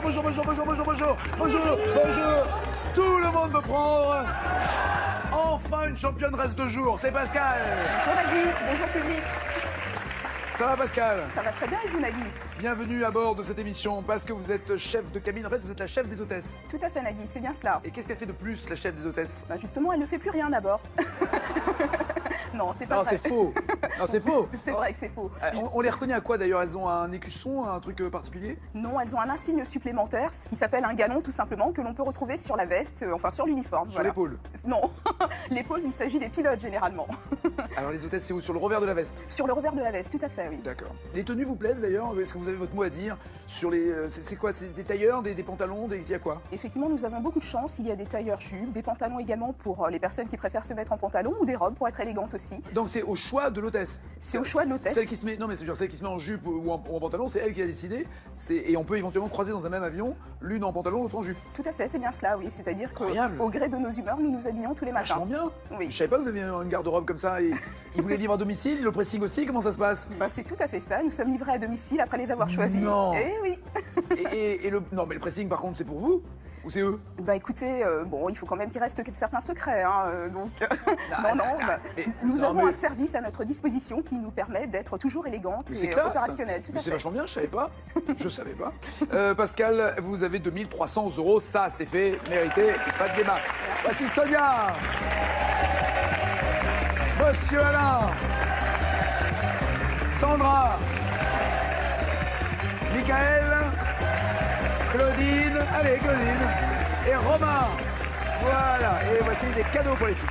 bonjour, bonjour, bonjour, bonjour, bonjour, bonjour, bonjour, bonjour. Tout le monde veut prendre. Enfin, une championne reste de jour, c'est Pascal. Bonjour Nagui, bonjour public. Ça va Pascal? Ça va très bien et vous Nagui? Bienvenue à bord de cette émission parce que vous êtes chef de cabine. En fait, vous êtes la chef des hôtesses. Tout à fait Nagui, c'est bien cela. Et qu'est-ce qu'elle fait de plus, la chef des hôtesses? Bah justement, elle ne fait plus rien d'abord. Non, c'est pas Non, vrai. c'est faux. Non, c'est faux. C'est vrai que c'est faux. On les reconnaît à quoi d'ailleurs? Elles ont un écusson, un truc particulier? Non, elles ont un insigne supplémentaire, ce qui s'appelle un galon tout simplement, que l'on peut retrouver sur la veste, enfin sur l'uniforme. Sur voilà. l'épaule? Non, l'épaule, il s'agit des pilotes généralement. Alors les hôtesses, c'est où? Sur le revers de la veste? Sur le revers de la veste, tout à fait, oui. D'accord. Les tenues vous plaisent d'ailleurs? Est-ce que vous avez votre mot à dire sur les... C'est quoi? C'est des tailleurs, des pantalons, il y a quoi? Effectivement, nous avons beaucoup de chance. Il y a des tailleurs jupes, des pantalons également pour les personnes qui préfèrent se mettre en pantalon ou des robes pour être élégantes aussi. Donc c'est au choix de l'hôtesse? C'est au choix de l'hôtesse. Celle qui se met... Non mais c'est genre celle qui se met en jupe ou en pantalon, c'est elle qui a décidé. Et on peut éventuellement croiser dans un même avion l'une en pantalon, l'autre en jupe. Tout à fait, c'est bien cela, oui. C'est-à-dire Incroyable. qu'au gré de nos humeurs, nous nous habillons tous les matins. Vachement bien. Oui. Je savais pas que vous aviez une garde-robe comme ça. Et ils vous les livrent à domicile, le pressing aussi, comment ça se passe? Bah, c'est tout à fait ça. Nous sommes livrés à domicile après les avoir choisis. Non. Eh oui. Et le... Non mais le pressing par contre c'est pour vous? Ou c'est eux? Bah écoutez, bon, il faut quand même qu'il reste certains secrets, hein, donc... nous non, avons mais- un service à notre disposition qui nous permet d'être toujours élégante Mais c'est et classe. opérationnelle. Tout Mais à c'est fait. vachement bien, je savais pas. Je savais pas. Pascal, vous avez 2300 €, ça c'est fait, mérité, pas de débat. Voici Sonia. Monsieur Alain. Sandra. Michael. Claudine. Allez, Claudine. Et Romain. Voilà, et voici des cadeaux pour les 6.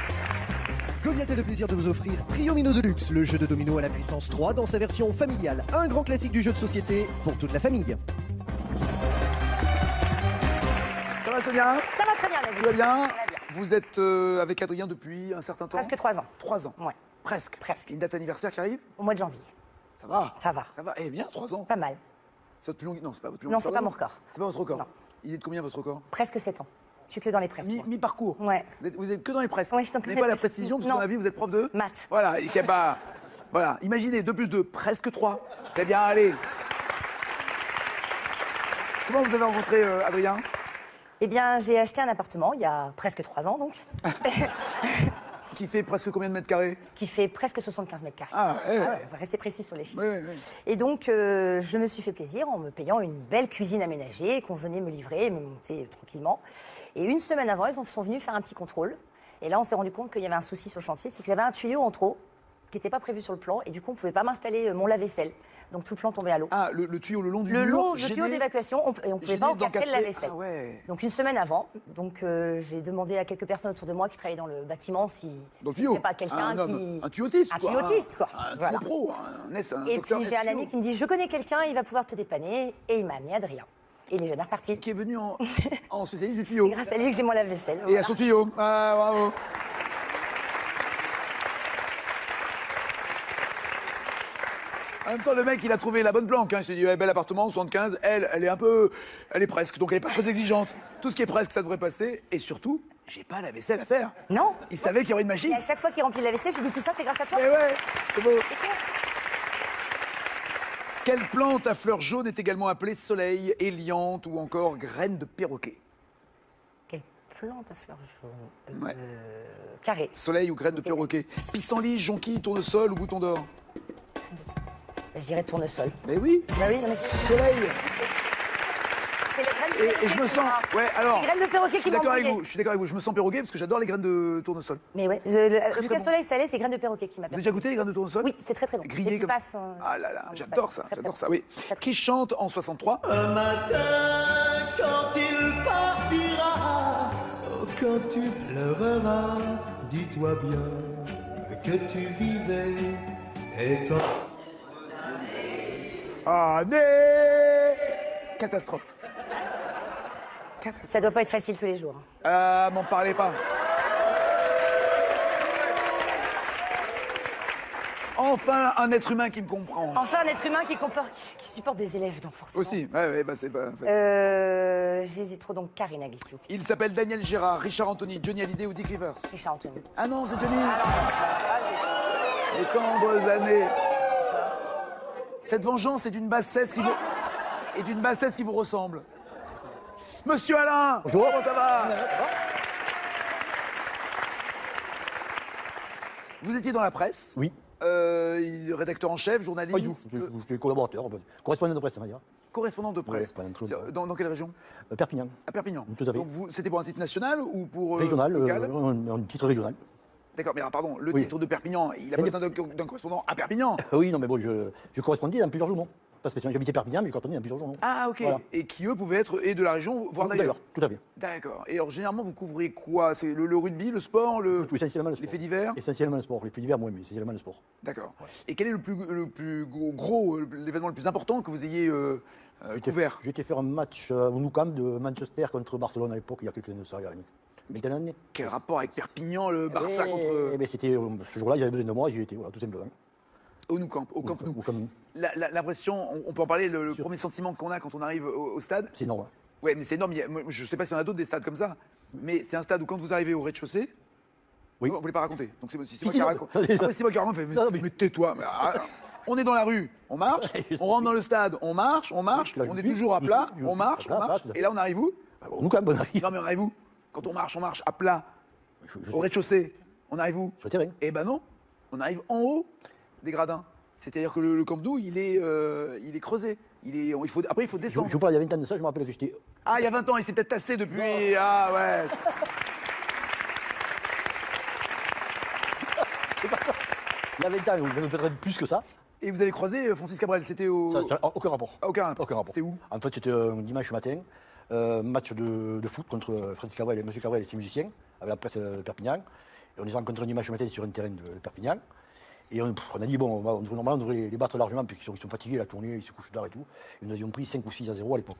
Goliath a le plaisir de vous offrir Triomino Deluxe, le jeu de domino à la puissance 3 dans sa version familiale. Un grand classique du jeu de société pour toute la famille. Ça va Sonia? Ça va très bien, David. Tout va bien? Ça va bien. Vous êtes avec Adrien depuis un certain temps? Presque 3 ans. 3 ans? Ouais. Presque. Presque. Une date anniversaire qui arrive? Au mois de janvier. Ça va? Ça va. Ça va. Eh bien, 3 ans. Pas mal. C'est votre plus long... Non, c'est pas votre plus long. Non, c'est pas mon record. C'est pas votre record? Non. Il est de combien votre record? Presque 7 ans. Je suis que dans les presque. moi. Mi-parcours? Ouais. Vous êtes que dans les presque? Ouais, je suis Vous que n'avez dans pas les la presque. précision, parce Non. qu'à mon avis, vous êtes prof de... Maths. Voilà, et qu'il y a pas... Voilà, imaginez, 2 plus 2, presque 3. Très bien, allez. Comment vous avez rencontré Adrien? Eh bien, j'ai acheté un appartement il y a presque 3 ans, donc, Qui fait presque combien de mètres carrés? qui fait presque 75 mètres carrés. Ah, ouais. Ah ouais, on va rester précis sur les chiffres. Oui, oui, oui. Et donc, je me suis fait plaisir en me payant une belle cuisine aménagée qu'on venait me livrer et me monter tranquillement. Et une semaine avant, ils sont venus faire un petit contrôle. Et là, on s'est rendu compte qu'il y avait un souci sur le chantier, c'est que j'avais un tuyau en trop qui n'était pas prévu sur le plan. Et du coup, on ne pouvait pas m'installer mon lave-vaisselle. Donc, tout le plan tombait à l'eau. Ah, le tuyau le long du Le mur long, le tuyau gêné- d'évacuation, et on ne pouvait gêné pas encastrer le d'encastrer- lave-vaisselle. Ah ouais. Donc une semaine avant, donc j'ai demandé à quelques personnes autour de moi qui travaillaient dans le bâtiment si Dans le tuyau? c'était pas quelqu'un Un homme, qui un tuyautiste, un quoi. tuyautiste, quoi. Un Voilà. pro, un Et docteur puis j'ai un SEO. ami qui me dit je connais quelqu'un, il va pouvoir te dépanner, et il m'a amené Adrien. Et il est jamais reparti. Qui est venu en spécialiste du tuyau. C'est grâce à lui que j'ai mon lave-vaisselle. Et voilà. à son tuyau. Ah, bravo. En même temps, le mec, il a trouvé la bonne planque. Hein. Il s'est dit, ouais, bel appartement, 75. Elle est presque. Donc, elle est pas très exigeante. Tout ce qui est presque, ça devrait passer. Et surtout, j'ai pas la vaisselle à faire. Non. Il savait qu'il y aurait une machine. Et à chaque fois qu'il remplit la vaisselle, je lui dis tout ça, c'est grâce à toi. Eh ouais, c'est beau. C'est tout. Quelle plante à fleurs jaunes est également appelée soleil, éliante ou encore graine de perroquet? Quelle plante à fleurs jaunes Ouais. Carré. Soleil ou graine de perroquet? Pissenlit, jonquille, tournesol ou bouton d'or? Je dirais tournesol. Mais oui, Bah oui, non, mais c'est soleil. les graines de perroquet Et je me qui sens. m'ont- Ouais, alors. C'est les graines de perroquet Je suis qui m'ont d'accord avec embrouillé. vous. Je suis d'accord avec vous. Je me sens perroquet parce que j'adore les graines de tournesol. Mais ouais, jusqu'à bon. soleil salé, c'est graines de perroquet qui Vous avez m'appellent. déjà goûté les graines de tournesol? Oui, c'est très très bon. Grillées Les comme passes, Ah là là, en j'adore Espagne, ça, c'est très, j'adore très ça, bon. oui. Très, très Qui chante en 63? Un matin, quand il partira, oh, quand tu pleureras, dis-toi bien que tu vivais et ton... Année Catastrophe. Ça doit pas être facile tous les jours. Ah, m'en parlez pas. Enfin, un être humain qui me comprend. Enfin, un être humain qui supporte des élèves, donc forcément. Aussi, ouais, bah c'est pas facile. J'hésite trop, donc Karina Guissiou. Il s'appelle Daniel Gérard, Richard Anthony, Johnny Hallyday ou Dick Rivers. Richard Anthony. Ah non, c'est Johnny. Les tendres années. Cette vengeance est d'une bassesse qui vous ressemble. Monsieur Alain. Bonjour. Comment ça va? Vous étiez dans la presse. Oui. Rédacteur en chef, Pas du journaliste, tout. Je suis collaborateur, correspondant de presse, on va dire. correspondant de presse. Ouais, pendant trop longtemps. Dans quelle région? Perpignan. À Perpignan. Tout à fait. Donc c'était pour un titre national ou pour Régional, local? un titre régional. D'accord, mais alors, pardon, le Oui. titre de Perpignan, il a besoin d'un correspondant à Perpignan. Oui, non, mais bon, je correspondais dans plusieurs journaux. Pas spécialement, j'habitais Perpignan, mais je correspondais dans plusieurs journaux. Ah, ok. Voilà. Et qui, eux, pouvaient être et de la région, voire d'ailleurs. Tout à fait. D'accord. Et alors, généralement, vous couvrez quoi? C'est le rugby, le sport, Tout, essentiellement le sport. les faits divers? Essentiellement le sport. Les faits divers, moins, mais essentiellement le sport. D'accord. Et quel est le plus gros, l'événement le plus important que vous ayez couvert? J'ai été faire un match au Nou Camp de Manchester contre Barcelone à l'époque, il y a quelques années de ça, il y a une vingtaine d'années. Quel rapport avec Perpignan, le Barça contre... Eh ben, c'était ce jour-là, j'avais besoin de moi, j'y étais, voilà, tout simplement. Au Nou Camp, au Camp Nou. Au Camp Nou. L'impression, on peut en parler, le premier sentiment qu'on a quand on arrive au stade. C'est énorme. Ouais, mais c'est énorme. Moi, je ne sais pas s'il y en a d'autres des stades comme ça, mais c'est un stade où quand vous arrivez au rez-de-chaussée, Oui. vous ne voulez pas raconter. Donc c'est moi Si, qui non. raconte. Après, c'est moi qui raconte. Non, mais- Mais tais-toi. On est dans la rue, on marche. On rentre dans le stade, on marche. Là, On je est suis, toujours à je plat. suis, On marche, à on plat, marche. tout à fait. Et là, on arrive où? Au Nou Camp, on arrive. Non, mais on arrive où? Quand on marche à plat, au rez-de-chaussée. On arrive où? Sur le terrain. Eh ben non, on arrive en haut des gradins. C'est-à-dire que le Camp Nou, il est creusé. Après, il faut Je descendre. vous parle il y a 20 ans de ça, je me rappelle que j'étais. Ah, il y a 20 ans, il s'est peut-être tassé depuis. Ah ouais. Il y a 20 ans, même peut-être plus que ça. Et vous avez croisé Francis Cabrel, c'était au... Ça, aucun rapport. Ah, aucun rapport. Aucun rapport. C'était où? En fait, c'était un dimanche matin, match de foot contre Francis Cabrel et M. Cabrel et ses musiciens, avec la presse de Perpignan. Et on les a rencontrés un dimanche matin sur un terrain de Perpignan. Et on a dit, bon, normalement, on devrait les battre largement, puisqu'ils sont fatigués, la tournée, ils se couchent tard et tout. Et nous avions pris 5 ou 6-0 à l'époque.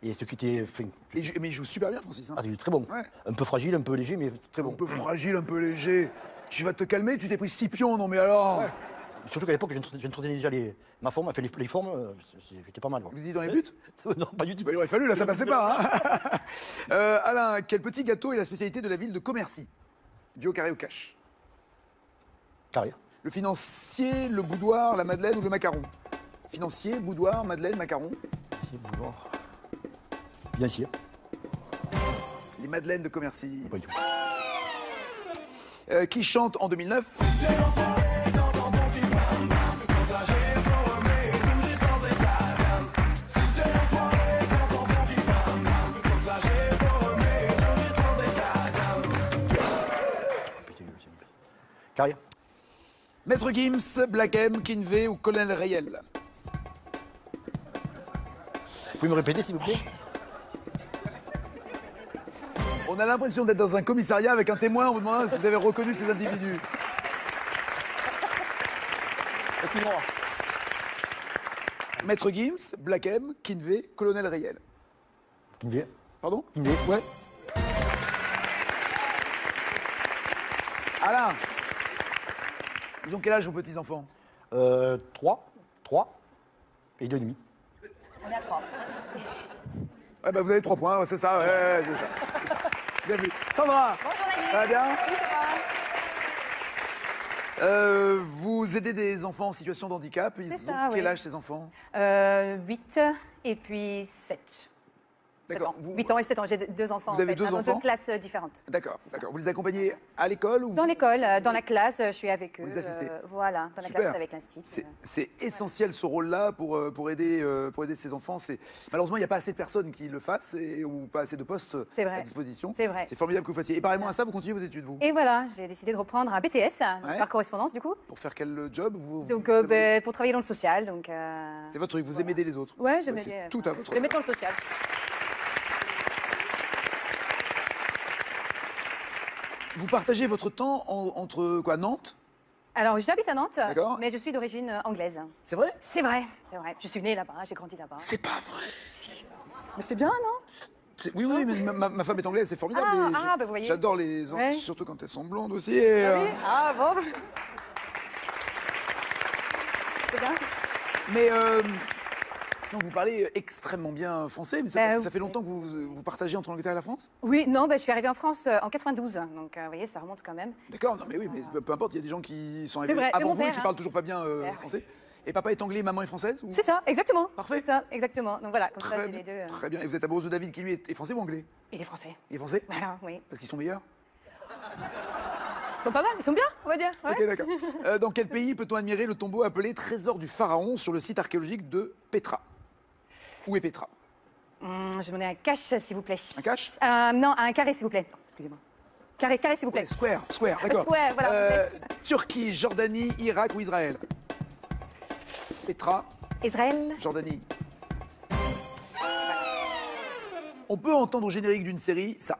Et ce qui était fin. Mais il joue super bien, Francis. Hein. Ah, c'était très bon. Ouais. Un peu fragile, un peu léger, mais très Un bon. peu fragile, un peu léger. Tu vas te calmer, tu t'es pris 6 pions, non mais alors. Surtout qu'à l'époque, j'entretenais déjà ma forme, enfin les formes, j'étais pas mal. Quoi. Vous dites dans les buts? Non, pas du tout. Bah, il aurait fallu, là ça passait pas. Hein. Alain, quel petit gâteau est la spécialité de la ville de Commercy? Du au carré au cash. Carré. Le financier, le boudoir, la madeleine ou le macaron? Financier, boudoir, madeleine, macaron. Bien sûr. Les madeleines de Commercy. Pas du tout. Qui chante en 2009? Carré. Maître Gims, Black M, Kinvey ou Colonel Rayel? Vous pouvez me répéter, s'il vous plaît? On a l'impression d'être dans un commissariat avec un témoin en vous demandant si vous avez reconnu ces individus. Excusez-moi. Maître Gims, Black M, Kinvey, Colonel Rayel. Kinvey. Pardon? Kinvey. Ouais. Alain, ils ont quel âge vos petits-enfants? 3 et 2,5. On est à 3. Ouais, bah vous avez 3 points, ouais, c'est ça, ouais, c'est ça. Bien vu. Sandra, ça va bien? Vous aidez des enfants en situation de handicap. Ils C'est ont ça, quel oui. âge ces enfants? 8 et puis 7. D'accord. 8 ans et 7 ans. J'ai deux enfants. Vous avez en fait, deux dans enfants deux classes différentes. D'accord, d'accord. Vous les accompagnez à l'école ou Dans l'école, dans la classe, je suis avec eux. Vous les assistez. Voilà, dans la Super. classe avec l'institut. C'est essentiel ce rôle-là pour aider ces enfants. Malheureusement, il n'y a pas assez de personnes qui le fassent ou pas assez de postes C'est vrai. à disposition. C'est vrai. C'est formidable que vous fassiez. Et parallèlement à ça, vous continuez vos études, vous? Et voilà, j'ai décidé de reprendre un BTS Ouais. par correspondance du coup. Pour faire quel job Donc vous- pour travailler dans le social. Donc, C'est votre truc, vous aimez aider les autres. ouais, j'aime C'est bien. tout à votre Je vais mettre dans le social. Vous partagez votre temps entre quoi, Nantes? Alors j'habite à Nantes, D'accord. mais je suis d'origine anglaise. C'est vrai? C'est vrai, c'est vrai. Je suis née là-bas, j'ai grandi là-bas. C'est pas vrai. Mais c'est bien, non? Oui, oui, mais ma femme est anglaise, c'est formidable. Ah, et bah, vous voyez. J'adore les Ouais. surtout quand elles sont blondes aussi. Et, Ah oui. Ah bon. C'est bien. mais non, vous parlez extrêmement bien français, mais Bah, ça fait longtemps que vous partagez entre l'Angleterre et la France? Oui, non, je suis arrivée en France en 92, donc vous voyez, ça remonte quand même. D'accord, non mais oui, mais peu importe, il y a des gens qui sont C'est arrivés vrai, et avant mon vous et père, qui hein. parlent toujours pas bien Père, français. Et papa est anglais, maman est française ou... C'est ça, exactement. Parfait. C'est ça, exactement. Donc voilà, comme ça, Très j'ai bien. les deux. Très bien. Et vous êtes amoureuse de David qui lui est français ou anglais? Il est français. Il est français? Voilà, oui. Parce qu'ils sont meilleurs? Ils sont pas mal, ils sont bien, on va dire. Ouais. Ok, d'accord. Dans quel pays peut-on admirer le tombeau appelé Trésor du Pharaon sur le site archéologique de Petra? Où est Petra? Je vais demander un cash, s'il vous plaît. Un cash? Non, un carré, s'il vous plaît. Excusez-moi. Carré, s'il vous plaît. Ouais, square, d'accord. Square, voilà. Turquie, Jordanie, Irak ou Israël? Petra, Israël. Jordanie. On peut entendre au générique d'une série ça.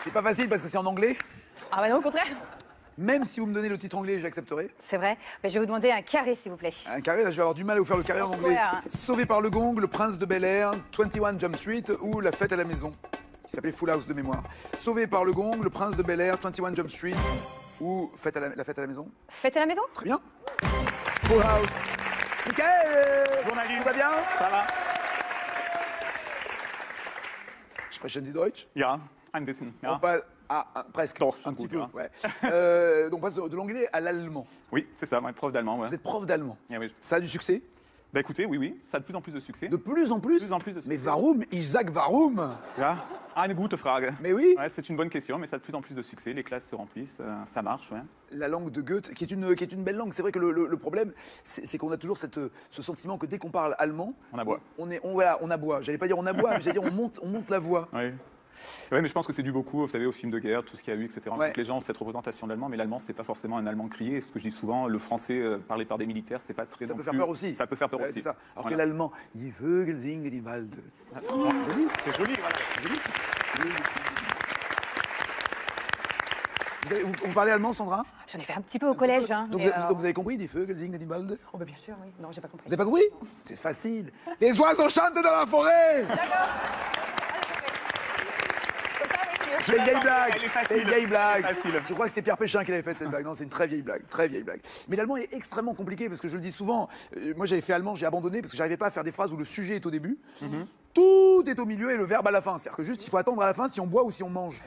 C'est pas facile parce que c'est en anglais. Ah bah non, au contraire. Même si vous me donnez le titre anglais, j'accepterai. C'est vrai. Mais je vais vous demander un carré, s'il vous plaît. Un carré, là, je vais avoir du mal à vous faire le carré en anglais. Square. Sauvé par le gong, Le Prince de Bel-Air, 21 Jump Street ou La Fête à la Maison, qui s'appelait Full House de mémoire. Sauvé par le gong, Le Prince de Bel-Air, 21 Jump Street ou La Fête à la Maison. Fête à la maison? Très bien. Full House. Michael, tout va bien? Ça va? Sprechen Sie Deutsch? Ja, ein bisschen. On Ja. passe presque. Doch, un un petit gut, peu. ja. Ouais. Donc on passe de l'anglais à l'allemand. Oui, c'est ça, prof d'allemand. Ouais. Vous êtes prof d'allemand. Ja, oui. Ça a du succès? Bah écoutez, oui, ça a de plus en plus de succès. De plus en plus? De plus en plus de succès. Mais warum? Isaac Warum? Ja, eine gute Frage. Mais oui. Ouais, c'est une bonne question, mais ça a de plus en plus de succès. Les classes se remplissent, ça marche. Ouais. La langue de Goethe, qui est une belle langue. C'est vrai que le problème, c'est qu'on a toujours ce sentiment que dès qu'on parle allemand, On aboie. On aboie. J'allais pas dire on aboie, mais j'allais dire on monte la voix. Ouais. Ouais, mais je pense que c'est dû beaucoup, vous savez, aux films de guerre, tout ce qu'il y a eu, etc. Ouais. Donc les gens ont cette représentation de l'allemand, mais l'allemand, c'est pas forcément un allemand crié. Et ce que je dis souvent, le français parlé par des militaires, c'est pas très. Ça non peut faire plus- peur aussi. Ça peut faire peur Ouais, aussi. c'est ça. Alors Voilà. que l'allemand, die Vögel singen die Wald. Ah, c'est joli. C'est joli, voilà. Vous parlez allemand, Sandra? J'en ai fait un petit peu au collège. Hein, Donc, mais, donc vous avez compris, die Vögel singen die Wald? Oh bah bien sûr, oui. Non, j'ai pas compris. Vous avez pas compris? C'est facile. Les oiseaux chantent dans la forêt. C'est une vieille blague. Elle est facile. C'est une vieille blague. Elle est facile. Je crois que c'est Pierre Péchin qui l'avait faite cette blague. Non, c'est une très vieille blague. Très vieille blague. Mais l'allemand est extrêmement compliqué parce que je le dis souvent. Moi, j'avais fait allemand, j'ai abandonné parce que j'arrivais pas à faire des phrases où le sujet est au début. Tout est au milieu et le verbe à la fin. C'est-à-dire que juste, il faut attendre à la fin si on boit ou si on mange.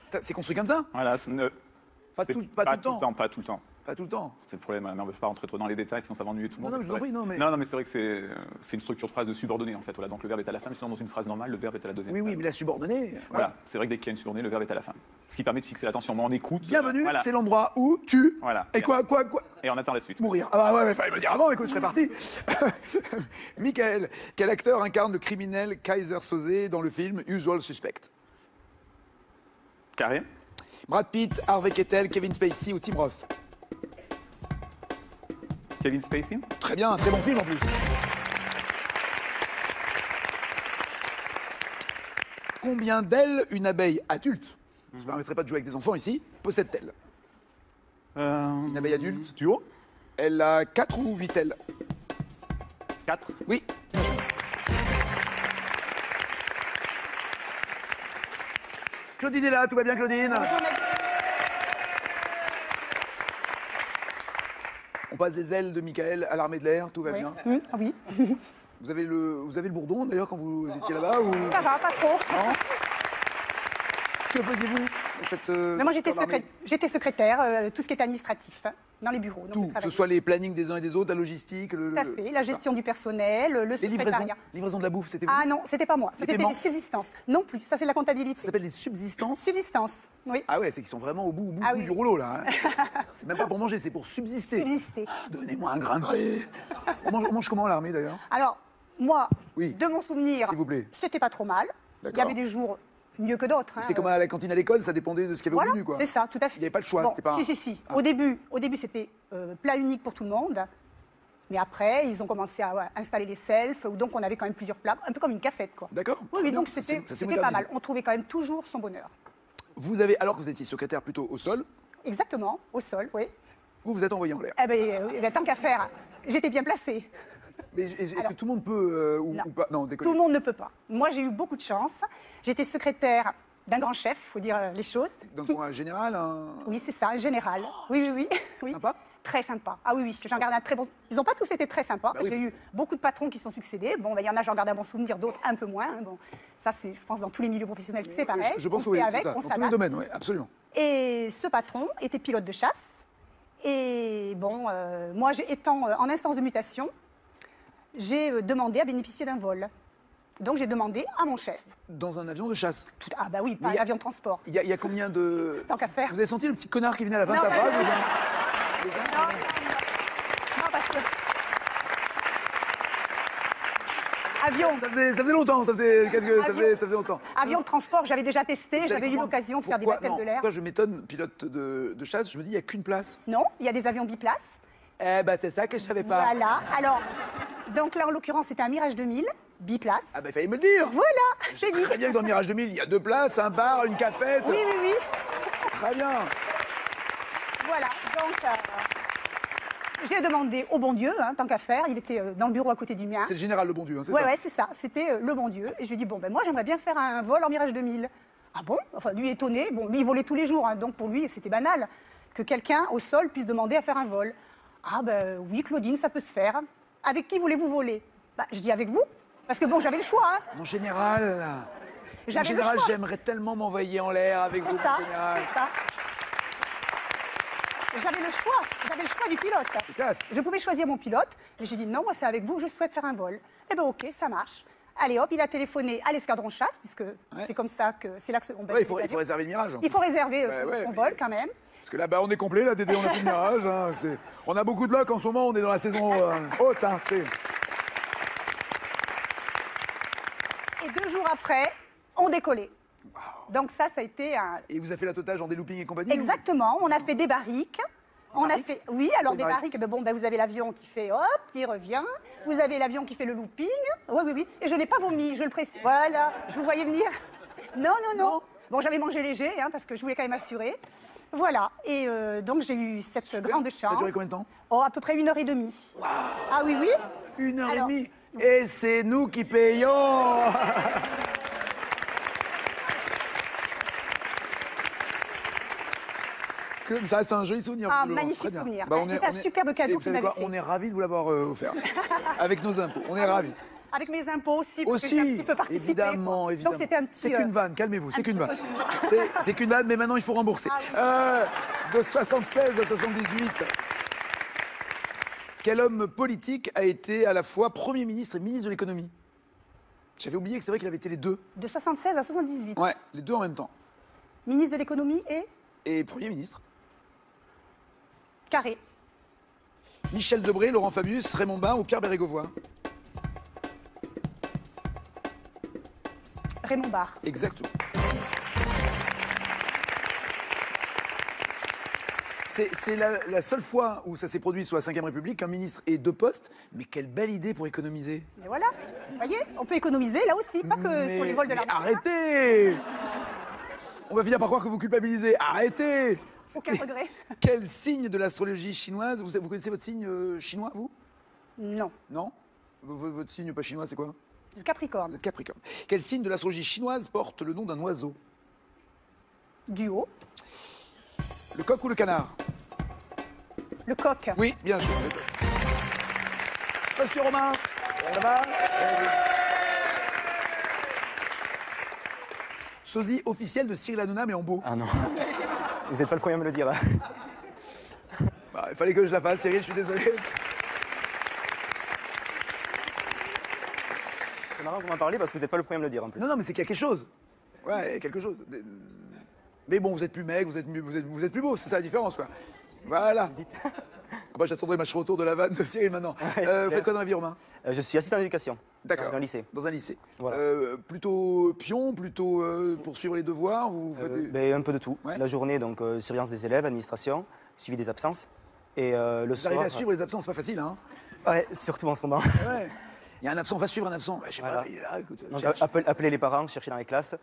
C'est construit comme ça? Voilà, Pas c'est tout le temps. Pas tout le temps. Pas tout le temps. C'est le problème. Non, mais je ne vais pas rentrer trop dans les détails, sinon ça va ennuyer tout le monde. Non, non, je vous en prie, non, mais- Non, mais c'est vrai que c'est une structure de phrase de subordonné, en fait. Voilà, donc le verbe est à la fin, mais sinon dans une phrase normale, le verbe est à la deuxième Oui, oui, phrase. mais la subordonnée. Voilà, c'est vrai que dès qu'il y a une subordonnée, le verbe est à la fin. Ce qui permet de fixer l'attention. Moi, on écoute. Bienvenue, Voilà. c'est l'endroit où tu. Voilà. Et quoi? Et on attend la suite. Mourir. Ah bah ouais, mais fallait me dire avant, écoute, je serais parti. Michael, quel acteur incarne le criminel Kaiser Soze dans le film Usual Suspect? Carré. Brad Pitt, Harvey Keitel, Kevin Spacey ou Tim Roth? Kevin Spacey. Très bien, un très bon film en plus. Combien d'ailes une abeille adulte, je ne me permettrai pas de jouer avec des enfants ici, possède-t-elle? Une abeille adulte, Du haut. elle a 4 ou 8 ailes? 4. Oui. Claudine est là, tout va bien Claudine? On passe des ailes de Michael à l'armée de l'air, tout va bien. Ah oui. Vous avez le bourdon d'ailleurs quand vous étiez là-bas ou... Ça va, pas trop. Non. Que faisiez-vous cette, Mais moi, j'étais dans l'armée? secrétaire, tout ce qui est administratif, hein, dans les bureaux. Donc, Tout, je que ce travaillais. soit les plannings des uns et des autres, la logistique, Tout à fait, la gestion du personnel, le les livraisons, secrétariat. livraison de la bouffe, c'était vous? Ah non, c'était pas moi. Ça, Les c'était paiements des subsistances. Non plus, ça, c'est de la comptabilité. Ça s'appelle les subsistances? Subsistance, oui. Ah ouais, c'est qu'ils sont vraiment au bout Ah oui. du rouleau là. Hein. C'est même pas pour manger, c'est pour subsister. Subsister. Donnez-moi un grain de riz. On mange comment à l'armée d'ailleurs? Alors, moi, Oui. de mon souvenir, S'il vous plaît. c'était pas trop mal. Il y D'accord. avait des jours mieux que d'autres. hein. C'est comme à la cantine à l'école, ça dépendait de ce qu'il y avait Voilà, au menu quoi. c'est ça, tout à fait. Il n'y avait pas le choix, Bon, c'était pas... Si. Ah. Au début, c'était plat unique pour tout le monde. Mais après, ils ont commencé à installer les selfs, où donc on avait quand même plusieurs plats, un peu comme une cafette, quoi. D'accord. Oui, Très bien. donc Ça c'était s'est pas modernisé. mal. On trouvait quand même toujours son bonheur. Vous avez, alors que vous étiez secrétaire plutôt au sol, Exactement, au sol, oui. vous vous êtes envoyé en l'air. Eh ben, tant qu'à faire, j'étais bien placée. Mais est-ce que Alors- tout le monde peut Non. ou pas? Non, Tout déconnez. le monde ne peut pas. Moi, j'ai eu beaucoup de chance. J'étais secrétaire d'un grand chef, faut dire les choses. Donc un général, un... Oui, c'est ça, un général. Oui. Sympa? très sympa. Ah oui, oui, j'en garde un très bon. Ils n'ont pas tous été très sympas. Bah oui. J'ai eu beaucoup de patrons qui se sont succédés. Bon, il y en a, j'en garde un bon souvenir, d'autres un peu moins. Bon, ça, c'est, je pense, dans tous les milieux professionnels, c'est pareil. Je pense on oui, fait c'est avec, ça. on Dans tous les s'adapte. domaines, oui, absolument. Et ce patron était pilote de chasse. Et bon, moi, étant en instance de mutation, j'ai demandé à bénéficier d'un vol. Donc, j'ai demandé à mon chef. Dans un avion de chasse. Ah bah oui, pas Mais il y un a- avion de transport. Il y a combien de... Tant qu'à faire. Vous avez senti le petit connard qui venait à la fin Non, de sa mais- phrase ou bien Non, parce que... Avion. ça faisait longtemps, ça faisait longtemps. Avion de transport, j'avais déjà testé, Vous allez j'avais eu comprendre l'occasion de faire des pourquoi- baptêmes non, de l'air. Pourquoi je m'étonne, pilote de chasse, je me dis, il n'y a qu'une place. Non, il y a des avions biplaces. Eh ben, c'est ça que je savais pas. Voilà. Alors, donc là, en l'occurrence, c'était un Mirage 2000, biplace. Ah ben, il fallait me le dire. Voilà, j'ai dit. Très bien que dans le Mirage 2000, il y a 2 places, un bar, une cafette. Oui, oui, oui. Très bien. Voilà. Donc, j'ai demandé au bon Dieu, hein, tant qu'à faire. Il était dans le bureau à côté du mien. C'est le général Le Bon Dieu, hein, c'est Ouais, ça ouais, c'est ça. C'était le bon Dieu. Et je lui ai dit, bon, ben moi, j'aimerais bien faire un vol en Mirage 2000. Ah bon? Enfin, lui étonné. Bon, lui, il volait tous les jours. Hein, donc, pour lui, c'était banal que quelqu'un au sol puisse demander à faire un vol. Ah ben oui, Claudine, ça peut se faire. Avec qui voulez-vous voler? Bah, je dis avec vous. Parce que bon, j'avais le choix. Hein. Mon général, J'avais le choix. j'aimerais tellement m'envoyer en l'air avec vous, C'est ça, mon général. c'est ça. J'avais le choix du pilote. C'est classe. Je pouvais choisir mon pilote, mais j'ai dit non, moi c'est avec vous, je souhaite faire un vol. Eh bien ok, ça marche. Allez hop, il a téléphoné à l'escadron chasse, puisque c'est comme ça que c'est là que on Ouais, il faut réserver le Mirage. Il faut réserver son mais- vol quand même. Parce que là-bas, on est complet, là, Dédé, on a plus de Mirage. Hein, on a beaucoup de luck en ce moment, on est dans la saison haute. Hein, tu sais. Et 2 jours après, on décollait. Donc ça a été un... Et vous avez fait la totale, genre des loopings et compagnie Exactement, on a fait des barriques. On a fait, oui, alors Des des barriques. barriques, ben bon, ben vous avez l'avion qui fait hop, il revient. Vous avez l'avion qui fait le looping. Oui, oui, oui. Et je n'ai pas vomi, je le précise. Voilà, je vous voyais venir. Non, non, non. Bon, j'avais mangé léger, hein, parce que je voulais quand même assurer. Voilà, et donc j'ai eu cette grande chance. Ça a duré combien de temps? Oh, à peu près 1h30. Ah oui, oui. 1h30. Alors- Et c'est nous qui payons. Ça reste un joli souvenir. Ah, visiblement. magnifique Très bien. souvenir. Bah, C'est un superbe cadeau Et vous qu'il savez m'avait quoi, fait. on est ravis de vous l'avoir offert. Avec nos impôts, on est ravis. Avec mes impôts aussi, parce que j'ai un Aussi, petit peu participé. évidemment, quoi. évidemment. Donc c'était un petit... C'est qu'une vanne, calmez-vous, c'est un qu'une petit vanne. peu- C'est qu'une vanne, mais maintenant il faut rembourser. De 76 à 78. Quel homme politique a été à la fois Premier ministre et ministre de l'économie? J'avais oublié que c'est vrai qu'il avait été les deux. De 76 à 78. Ouais, les deux en même temps. Ministre de l'économie et Et Premier ministre. Carré. Michel Debré, Laurent Fabius, Raymond Barre ou Pierre Bérégovoy? Raymond Barre. Exactement. C'est la seule fois où ça s'est produit sous la Ve République qu'un ministre ait 2 postes. Mais quelle belle idée pour économiser. Et voilà. Vous voyez, on peut économiser là aussi, pas que sur les vols de mais l'armée. arrêtez. On va finir par croire que vous culpabilisez. Arrêtez. Aucun regret. Quel signe de l'astrologie chinoise, vous connaissez votre signe chinois, vous? Non. Non? Votre signe pas chinois, c'est quoi? Le Capricorne. Le Capricorne. Quel signe de l'astrologie chinoise porte le nom d'un oiseau? Du haut. Le coq ou le canard? Le coq. Oui, bien sûr. le coq. Monsieur Romain, ça va? Sosie officiel de Cyril Hanouna, mais en beau. Ah non, vous n'êtes pas le premier à me le dire. Bah, il fallait que je la fasse, Cyril, je suis désolé. C'est marrant que vous m'en parlez parce que vous n'êtes pas le premier à me le dire en plus. Non, non, mais c'est qu'il y a quelque chose. Ouais, il y a quelque chose. Mais bon, vous êtes plus mec, vous êtes plus beau, c'est ça la différence, quoi. Voilà. Ah bah, j'attendrai le match retour de la vanne de Cyril maintenant. Vous faites quoi dans la vie, Romain? Je suis assistant d'éducation D'accord. dans un lycée. Dans un lycée. Voilà. Plutôt pion, plutôt pour suivre les devoirs, vous faites des- Ben, un peu de tout. Ouais. La journée, donc surveillance des élèves, administration, suivi des absences. Et le Vous soir. arrivez à suivre les absents, c'est pas facile, hein? Ouais, surtout en ce moment. Ouais. Il y a un absent, on va suivre un absent. Ouais, je sais Voilà. pas, il est là, écoute. Donc, cherche. appeler les parents, chercher dans les classes.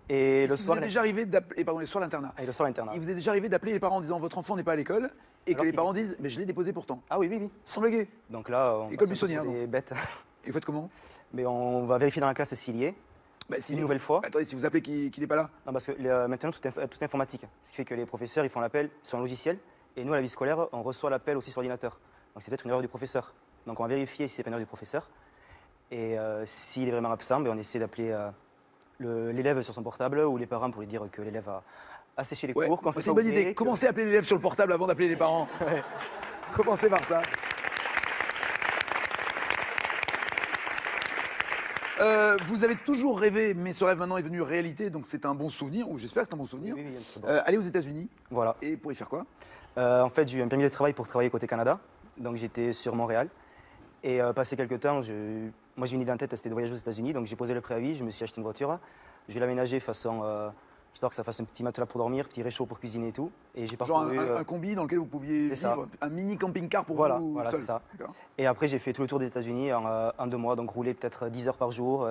Et le Est-ce qu'il soir, vous est déjà arrivé d'appeler, pardon, les soirs l'internat. et le soir l'internat. Il vous est déjà arrivé d'appeler les parents en disant votre enfant n'est pas à l'école et que Alors les qu'il parents disent mais je l'ai déposé pourtant. Ah oui, oui, oui. Sans blaguer. Donc là, on École passe un peu buissonnière, pour des bêtes. Et vous faites comment? Mais on va vérifier dans la classe s'il y est. Bah, si Une nouvelle fois. Attendez, si vous appelez qu'il n'est pas là. Non, parce que maintenant, tout est informatique. Ce qui fait que les professeurs, ils font l'appel sur un logiciel Et nous, à la vie scolaire, on reçoit l'appel aussi sur l'ordinateur. Donc c'est peut-être une erreur du professeur. Donc on va vérifier si c'est pas une erreur du professeur. Et s'il est vraiment absent, ben, on essaie d'appeler l'élève sur son portable ou les parents pour lui dire que l'élève a séché les Ouais, cours. c'est une bonne idée. Commencez à appeler l'élève sur le portable avant d'appeler les parents. Commencez par ça. Vous avez toujours rêvé, mais ce rêve maintenant est devenu réalité, donc c'est un bon souvenir, ou j'espère que c'est un bon souvenir. Oui, c'est bon. Aller aux États-Unis. Voilà. Et pour y faire quoi? En fait, j'ai eu un permis de travail pour travailler côté Canada. Donc j'étais sur Montréal. Et passé quelques temps, moi j'ai une idée en tête, c'était de voyager aux États-Unis. Donc j'ai posé le préavis, je me suis acheté une voiture. Je vais l'aménager façon, histoire que ça fasse un petit matelas pour dormir, petit réchaud pour cuisiner et tout. Et j'ai Genre parcouru. un combi dans lequel vous pouviez vivre, un mini camping-car pour vous Voilà, seul. c'est ça. D'accord. Et après, j'ai fait tout le tour des États-Unis en 2 mois, donc rouler peut-être 10 heures par jour.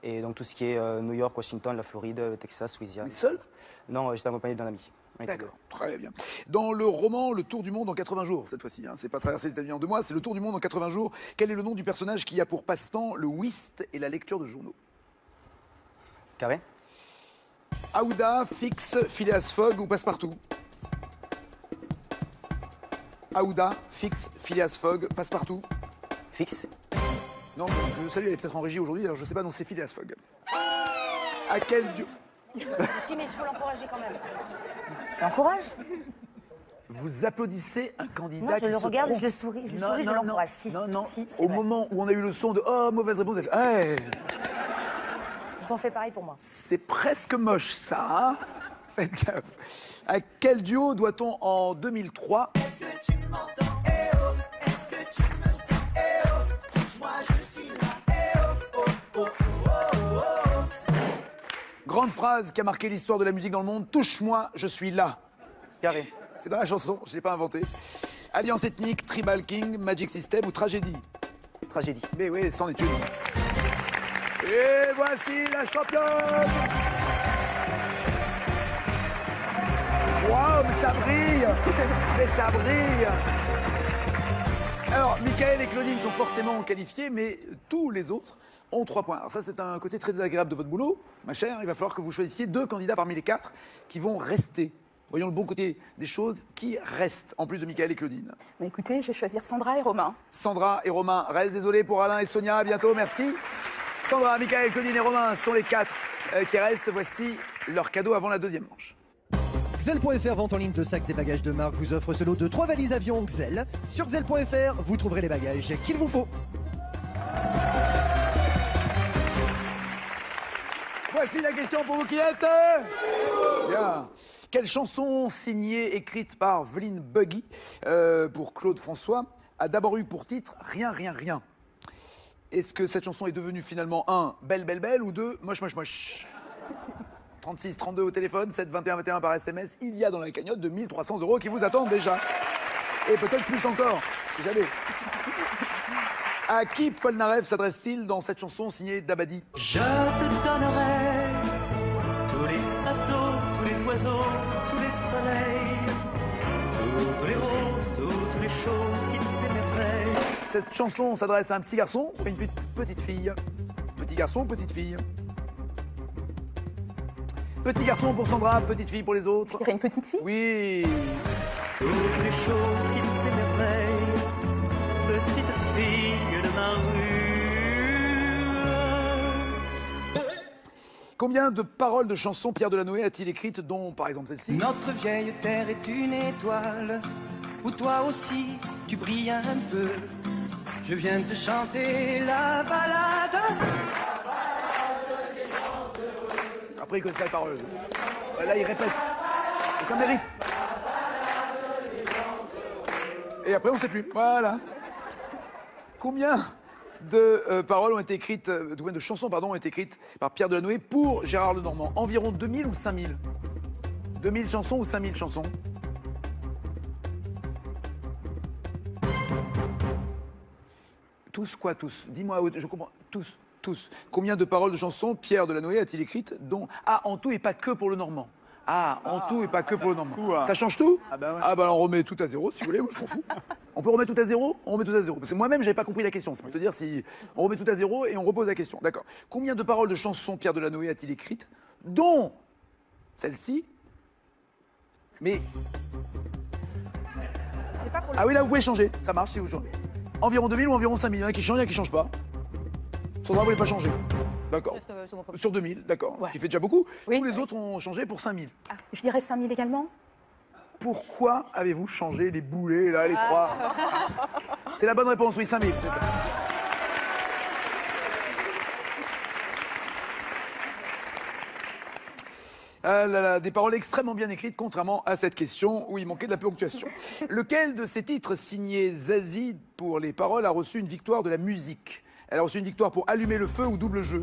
Et donc tout ce qui est New York, Washington, la Floride, le Texas, Louisiane. Mais seul? Non, j'étais accompagné d'un ami. D'accord, très bien. Dans le roman Le Tour du Monde en 80 jours, cette fois-ci, hein, c'est pas traverser les États-Unis en 2 mois, c'est Le Tour du Monde en 80 jours. Quel est le nom du personnage qui a pour passe-temps le whist et la lecture de journaux? Carré? Aouda, Fix, Phileas Fogg ou Passepartout? Aouda, Fix, Phileas Fogg, Passepartout? Fixe? Non, je salue, elle est peut-être en régie aujourd'hui, alors je sais pas, non, c'est Phileas Fogg. À quel dieu... Si, mais il faut l'encourager quand même. Je l'encourage. Vous applaudissez un candidat Moi, je qui le se regarde, trompe. je souris, je Non, souris, je non, l'encourage. non, non. Si, c'est Au vrai. moment où on a eu le son de « Oh, mauvaise réponse », elle fait « Hey !» Ils ont fait pareil pour moi. C'est presque moche, ça, hein? Faites gaffe. À quel duo doit-on en 2003 Est-ce que tu m'entends? Eh oh, est-ce que tu me sens? Eh oh, touche-moi, je suis là. Eh oh, oh, oh, oh, oh, oh. Grande phrase qui a marqué l'histoire de la musique dans le monde. Touche-moi, je suis là. Carré? C'est dans la chanson, je l'ai pas inventé. Alliance ethnique, Tribal King, Magic System ou tragédie? Tragédie. Mais oui, sans étude. Et voici la championne! Waouh, mais ça brille! Mais ça brille! Alors, Michael et Claudine sont forcément qualifiés, mais tous les autres ont 3 points. Alors ça, c'est un côté très désagréable de votre boulot, ma chère. Il va falloir que vous choisissiez 2 candidats parmi les 4 qui vont rester. Voyons le bon côté des choses qui restent, en plus de Michael et Claudine. Mais écoutez, je vais choisir Sandra et Romain. Sandra et Romain restent. Désolé pour Alain et Sonia. À bientôt, merci. Sandra, Michael, Claudine et Romain sont les 4 qui restent. Voici leur cadeau avant la 2e manche. Xel.fr, vente en ligne de sacs et bagages de marque, vous offre ce lot de 3 valises avion Xel. Sur Xel.fr, vous trouverez les bagages qu'il vous faut. Voici la question pour vous qui êtes. Bien. Quelle chanson signée, écrite par Vline Buggy pour Claude François, a d'abord eu pour titre Rien, rien, rien? Est-ce que cette chanson est devenue finalement 1, Belle, belle, belle ou 2, Moche, moche, moche? 36 32 au téléphone, 7 21 21 par SMS. Il y a dans la cagnotte de 1300 € qui vous attendent déjà. Et peut-être plus encore, si jamais. À qui Paul Narev s'adresse-t-il dans cette chanson signée Dabadi? Je te donnerai tous les bateaux, tous les oiseaux, tous les soleils, toutes les roses, toutes les choses qui t'émerveillent. Cette chanson s'adresse à un petit garçon ou à une petite fille? Petit garçon ou petite fille? Petit garçon pour Sandra, petite fille pour les autres. Je dirais une petite fille. Oui. Toutes les choses qui t'émerveillent, petite fille de ma rue. Combien de paroles de chansons Pierre Delanoë a-t-il écrites, dont par exemple celle-ci? Notre vieille terre est une étoile, où toi aussi tu brilles un peu. Je viens de chanter la balade. Après, il connaît pas les paroles. Là, il répète. Aucun mérite. Et après, on ne sait plus. Voilà. Combien de paroles ont été écrites, combien de chansons, pardon, ont été écrites par Pierre Delanoë pour Gérard Lenormand? Environ 2000 ou 5000? 2000 chansons ou 5000 chansons? Tous quoi, tous? Dis-moi, je comprends. Tous. Tous. Combien de paroles de chansons Pierre Delanoë a-t-il écrites, dont en tout et pas que pour le Normand? En tout et pas que pour le Normand. Ça change tout? Ah bah ouais. Ah bah on remet tout à zéro si vous voulez, moi je m'en fous. On peut remettre tout à zéro? On remet tout à zéro. Parce que moi-même j'avais pas compris la question. C'est pour te dire si on remet tout à zéro et on repose la question. D'accord. Combien de paroles de chansons Pierre Delanoë a-t-il écrites, dont celle-ci? Mais Ah oui, là, vous pouvez changer. Ça marche si vous changez. Environ 2000 ou environ 5000. Il y en a qui changent, il y en a qui changent pas. Sandra, vous voulez pas changer? D'accord. Sur 2000, d'accord. Ouais. Tu fais déjà beaucoup. Oui. Tous les autres ont changé pour 5000. Je dirais 5000 également. Pourquoi avez-vous changé les boulets, là, les trois? C'est la bonne réponse, oui, 5000, c'est ça. Ah là là, des paroles extrêmement bien écrites, contrairement à cette question où il manquait de la ponctuation. Lequel de ces titres signés Zazie pour les paroles a reçu une victoire de la musique? Elle a reçu une victoire pour Allumer le feu ou Double jeu?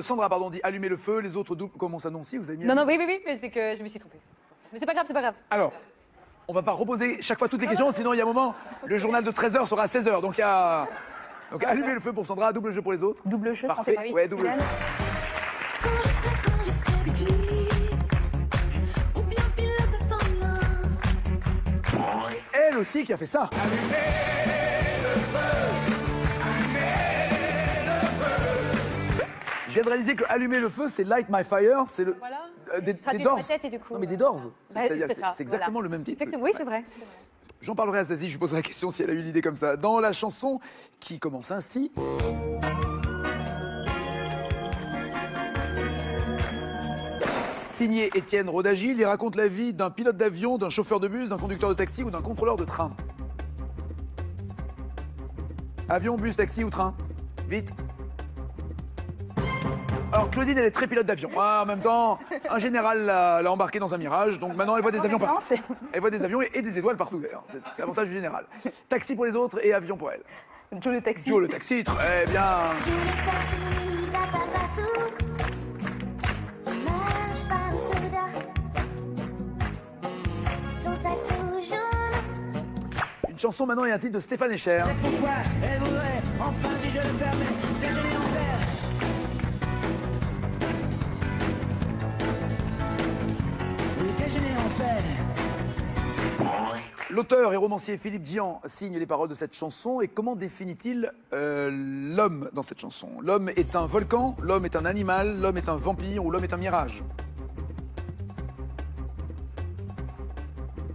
Sandra, pardon, dit Allumer le feu, les autres double. Comment ça, non? Si, vous avez mis. Non, oui, mais c'est que je me suis trompée. Mais c'est pas grave, c'est pas grave. Alors, on va pas reposer chaque fois toutes les questions, sinon il y a un moment, le journal de 13h sera à 16h. Donc il y a. Donc Allumer le feu pour Sandra, double jeu pour les autres. Double jeu, Parfait. Paris. Ouais, double jeu. Elle aussi qui a fait ça. Je viens de réaliser que Allumer le feu, c'est Light My Fire, c'est le Voilà. des Traduit Doors. dans ma tête et du coup, Non mais des Doors. C'est-à-dire c'est que ça, c'est exactement voilà. le même titre. Exactement, oui, c'est vrai. J'en parlerai à Zazie, je lui poserai la question si elle a eu l'idée comme ça. Dans la chanson qui commence ainsi. Signé Étienne Rodagil, il raconte la vie d'un pilote d'avion, d'un chauffeur de bus, d'un conducteur de taxi ou d'un contrôleur de train. Avion, bus, taxi ou train? Vite. Alors Claudine, elle est très pilote d'avion. Ah, en même temps, un général l'a embarqué dans un mirage, donc maintenant elle voit des avions partout. Elle voit des avions et des étoiles partout d'ailleurs. C'est l'avantage du général. Taxi pour les autres et avion pour elle. Joe le taxi. Joe le taxi, très bien. Une chanson maintenant et un titre de Stéphane Echer. C'est pourquoi elle voudrait, enfin si je le permets, déjeuner en paix. Oui, déjeuner en paix. L'auteur et romancier Philippe Dian signe les paroles de cette chanson. Et comment définit-il l'homme dans cette chanson? L'homme est un volcan, l'homme est un animal, l'homme est un vampire ou l'homme est un mirage?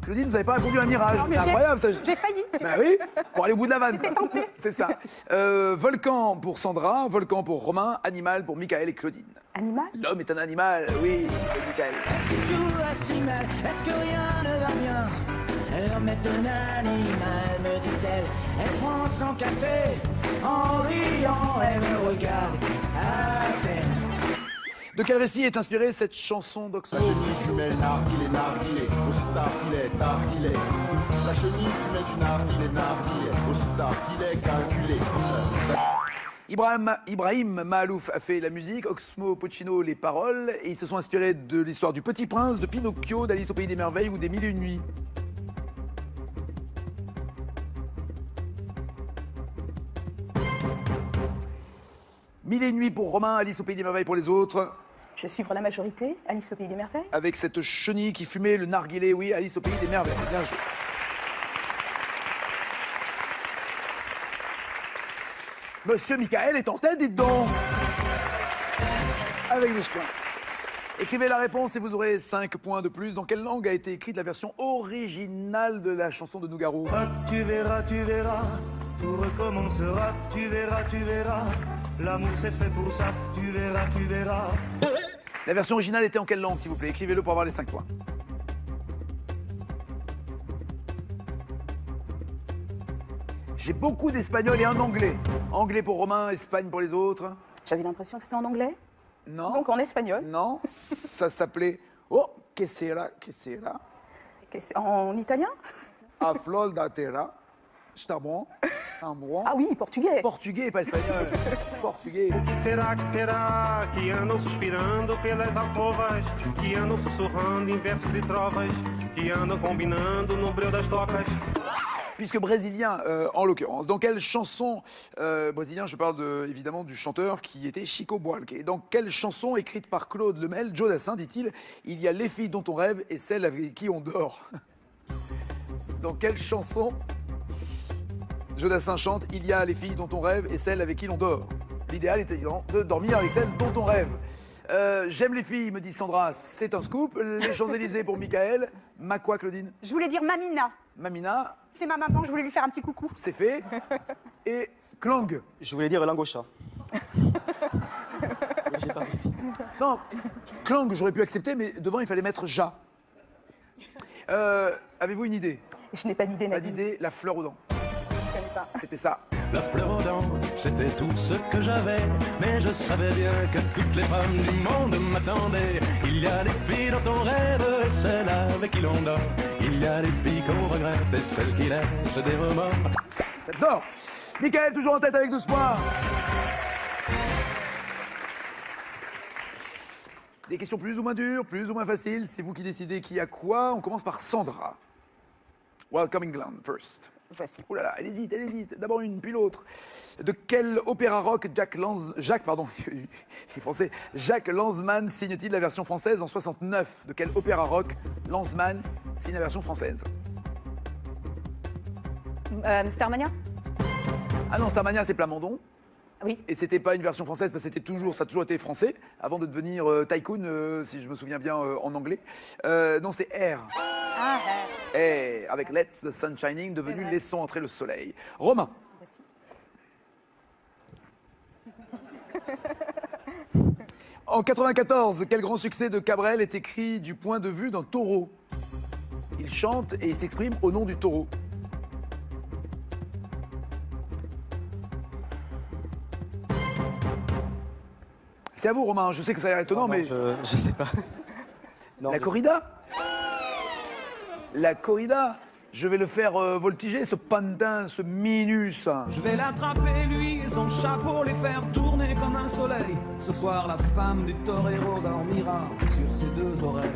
Claudine, vous n'avez pas répondu à un mirage. C'est incroyable ça. J'ai failli. Ben oui, pour aller au bout de la vanne. C'est ça. Volcan pour Sandra, volcan pour Romain, animal pour Michael et Claudine. Animal? L'homme est un animal, oui, Michael. Tout va si mal, est-ce que rien ne va bien? L'homme est un animal, me dit-elle. Elle prend son café, en riant, elle me regarde à peine. De quel récit est inspirée cette chanson d'Oxmo? La chemise fumait le narguilé, aussi tard qu'il est, La chemise fumait du narguilé, aussi tard qu'il est calculé. Ibrahim Mahalouf a fait la musique, Oxmo Puccino les paroles, et ils se sont inspirés de l'histoire du Petit Prince, de Pinocchio, d'Alice au Pays des Merveilles ou des Mille et une Nuits. Mille et une Nuits pour Romain, Alice au Pays des Merveilles pour les autres. Je vais suivre la majorité, Alice au Pays des Merveilles. Avec cette chenille qui fumait le narguilé, oui, Alice au Pays des Merveilles. Bien joué. Monsieur Michael est en tête, dites donc. Avec 12 points. Écrivez la réponse et vous aurez 5 points de plus. Dans quelle langue a été écrite la version originale de la chanson de Nougaro? Ah, tu verras, tout recommencera, tu verras. L'amour c'est fait pour ça, tu verras. La version originale était en quelle langue, s'il vous plaît? Écrivez-le pour avoir les 5 points. J'ai beaucoup d'espagnol et un anglais. Anglais pour Romain, Espagne pour les autres. J'avais l'impression que c'était en anglais. Non. Donc en espagnol. Non. Ça s'appelait Oh, que sera? En italien. A flor da terra. Está bom. Ah oui, portugais. Portugais, pas espagnol. Portugais. Que será que andam suspirando pelas alcovas, que andam sussurrando em versos e trovas, que andam combinando no breu das tocas. Puisque brésilien, en l'occurrence. Dans quelle chanson brésilien, je parle évidemment du chanteur qui était Chico Buarque. Et dans quelle chanson écrite par Claude Lemel, Joe Dassin, dit-il, il y a les filles dont on rêve et celles avec qui on dort? Dans quelle chanson Joe Dassin chante, il y a les filles dont on rêve et celles avec qui l'on dort? L'idéal est évidemment de dormir avec celle dont on rêve. J'aime les filles, me dit Sandra, c'est un scoop. Les Champs-Élysées pour Michael. Ma quoi, Claudine? Je voulais dire Mamina. Mamina. C'est ma maman, je voulais lui faire un petit coucou. C'est fait. Et Klang. Je voulais dire langue au chat. J'ai pas réussi. Non, Klang, j'aurais pu accepter, mais devant, il fallait mettre Ja. Avez-vous une idée? Je n'ai pas d'idée, Pas Nadine. d'idée, la fleur aux dents. Je connais pas. C'était ça. La fleur aux dents, c'était tout ce que j'avais. Mais je savais bien que toutes les femmes du monde m'attendaient. Il y a des filles dans ton rêve et celles avec qui l'on dort. Il y a des filles qu'on regrette et celles qui laissent des remords. J'adore. Michael, toujours en tête avec 12 points. Des questions plus ou moins dures, plus ou moins faciles. C'est vous qui décidez qui a quoi. On commence par Sandra. Welcome England first. Voici. Ouh là là, elle hésite. D'abord une, puis l'autre. De quel opéra rock Jacques Lanzmann signe-t-il la version française en 69? De quel opéra rock Lanzmann signe la version française? Starmania? Ah non, Starmania, c'est Plamondon. Oui. Et c'était pas une version française, parce que ça a toujours été français, avant de devenir Tycoon, si je me souviens bien en anglais. Non, c'est Air. Ah, Air, avec Let the Sun Shining, devenu Laissons entrer le soleil. Romain. En 94, quel grand succès de Cabrel est écrit du point de vue d'un taureau? Il chante et il s'exprime au nom du taureau. C'est à vous, Romain. Je sais que ça a l'air étonnant, mais... Je sais pas. Non, La corrida? La corrida? Je vais le faire voltiger, ce pantin, ce minus. Je vais l'attraper, lui et son chapeau, les faire tourner comme un soleil. Ce soir, la femme du torero dormira sur ses deux oreilles.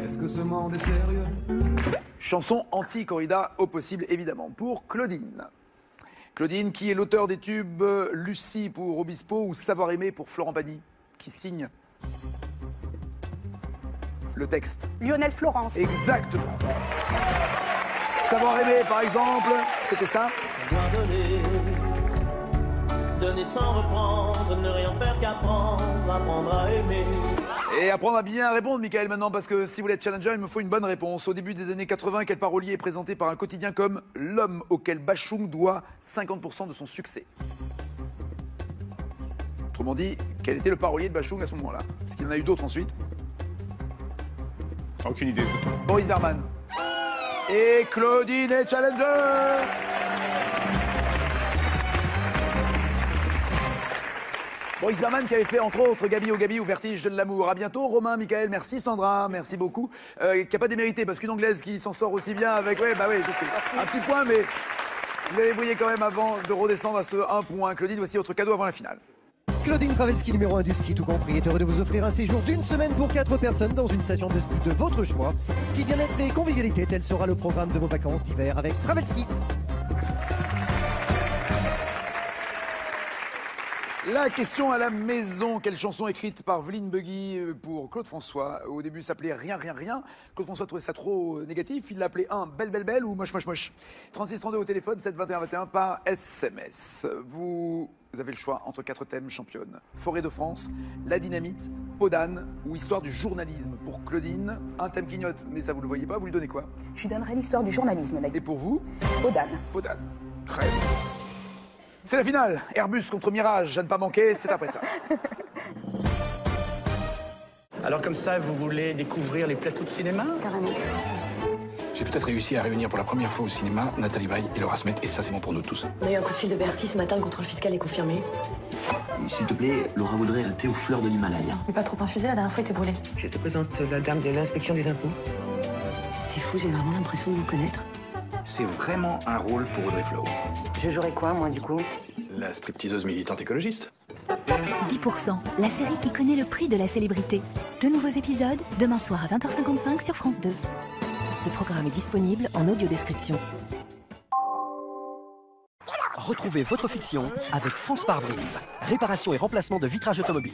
Est-ce que ce monde est sérieux? Chanson anti-corrida au possible, évidemment, pour Claudine. Claudine, qui est l'auteur des tubes Lucie pour Obispo ou Savoir aimer pour Florent Pagny, qui signe le texte. Lionel Florence. Exactement. Savoir aimer, par exemple, c'était ça. Savoir donner sans reprendre, ne rien faire qu'apprendre, apprendre à aimer. Et apprendre à bien répondre, Michael, maintenant, parce que si vous voulez être challenger, il me faut une bonne réponse. Au début des années 80, quel parolier est présenté par un quotidien comme l'homme auquel Bachung doit 50% de son succès? Autrement dit, quel était le parolier de Bachung à ce moment-là? Parce qu'il y en a eu d'autres ensuite. Aucune idée. Boris Berman. Et Claudine est challenger. Boris Berman qui avait fait entre autres Gabi au Gabi ou Vertige de l'amour. À bientôt Romain, Michael, merci Sandra, merci beaucoup. Qui n'a pas démérité parce qu'une Anglaise qui s'en sort aussi bien avec... Ouais, bah oui, je sais. Un petit point, mais vous l'avez brillé quand même avant de redescendre à ce 1 point. Claudine, voici votre cadeau avant la finale. Claudine Travelski, numéro 1 du ski tout compris, est heureux de vous offrir un séjour d'une semaine pour 4 personnes dans une station de ski de votre choix. Ski bien-être et convivialité, tel sera le programme de vos vacances d'hiver avec Travelski. La question à la maison. Quelle chanson écrite par Vline Buggy pour Claude François? Au début, ça s'appelait Rien, rien, rien. Claude François trouvait ça trop négatif. Il l'appelait Belle, belle, belle ou Moche, moche, moche. 36 32 au téléphone, 7 21 21 par SMS. Vous avez le choix entre 4 thèmes championnes. Forêt de France, La Dynamite, Peau d'âne ou Histoire du journalisme. Pour Claudine, un thème clignote, mais ça vous le voyez pas, vous lui donnez quoi? Je lui donnerai l'histoire du journalisme, mec. Et pour vous? Peau d'âne. Peau d'âne. Très bien. C'est la finale. Airbus contre Mirage, à ne pas manquer, c'est après ça. Alors comme ça, vous voulez découvrir les plateaux de cinéma? Carrément. J'ai peut-être réussi à réunir pour la première fois au cinéma Nathalie Baye et Laura Smet, et ça c'est bon pour nous tous. On a eu un coup de fil de Bercy ce matin, le contrôle fiscal est confirmé. S'il te plaît, Laura voudrait un thé aux fleurs de l'Himalaya. Mais pas trop infusé, la dernière fois, il était brûlé. Je te présente la dame de l'inspection des impôts. C'est fou, j'ai vraiment l'impression de vous connaître. C'est vraiment un rôle pour Audrey Fleau. Je jouerais quoi, moi, du coup? La stripteaseuse militante écologiste. 10%, la série qui connaît le prix de la célébrité. 2 nouveaux épisodes, demain soir à 20h55 sur France 2. Ce programme est disponible en audio-description. Retrouvez votre fiction avec France Pare-Brise. Réparation et remplacement de vitrage automobile.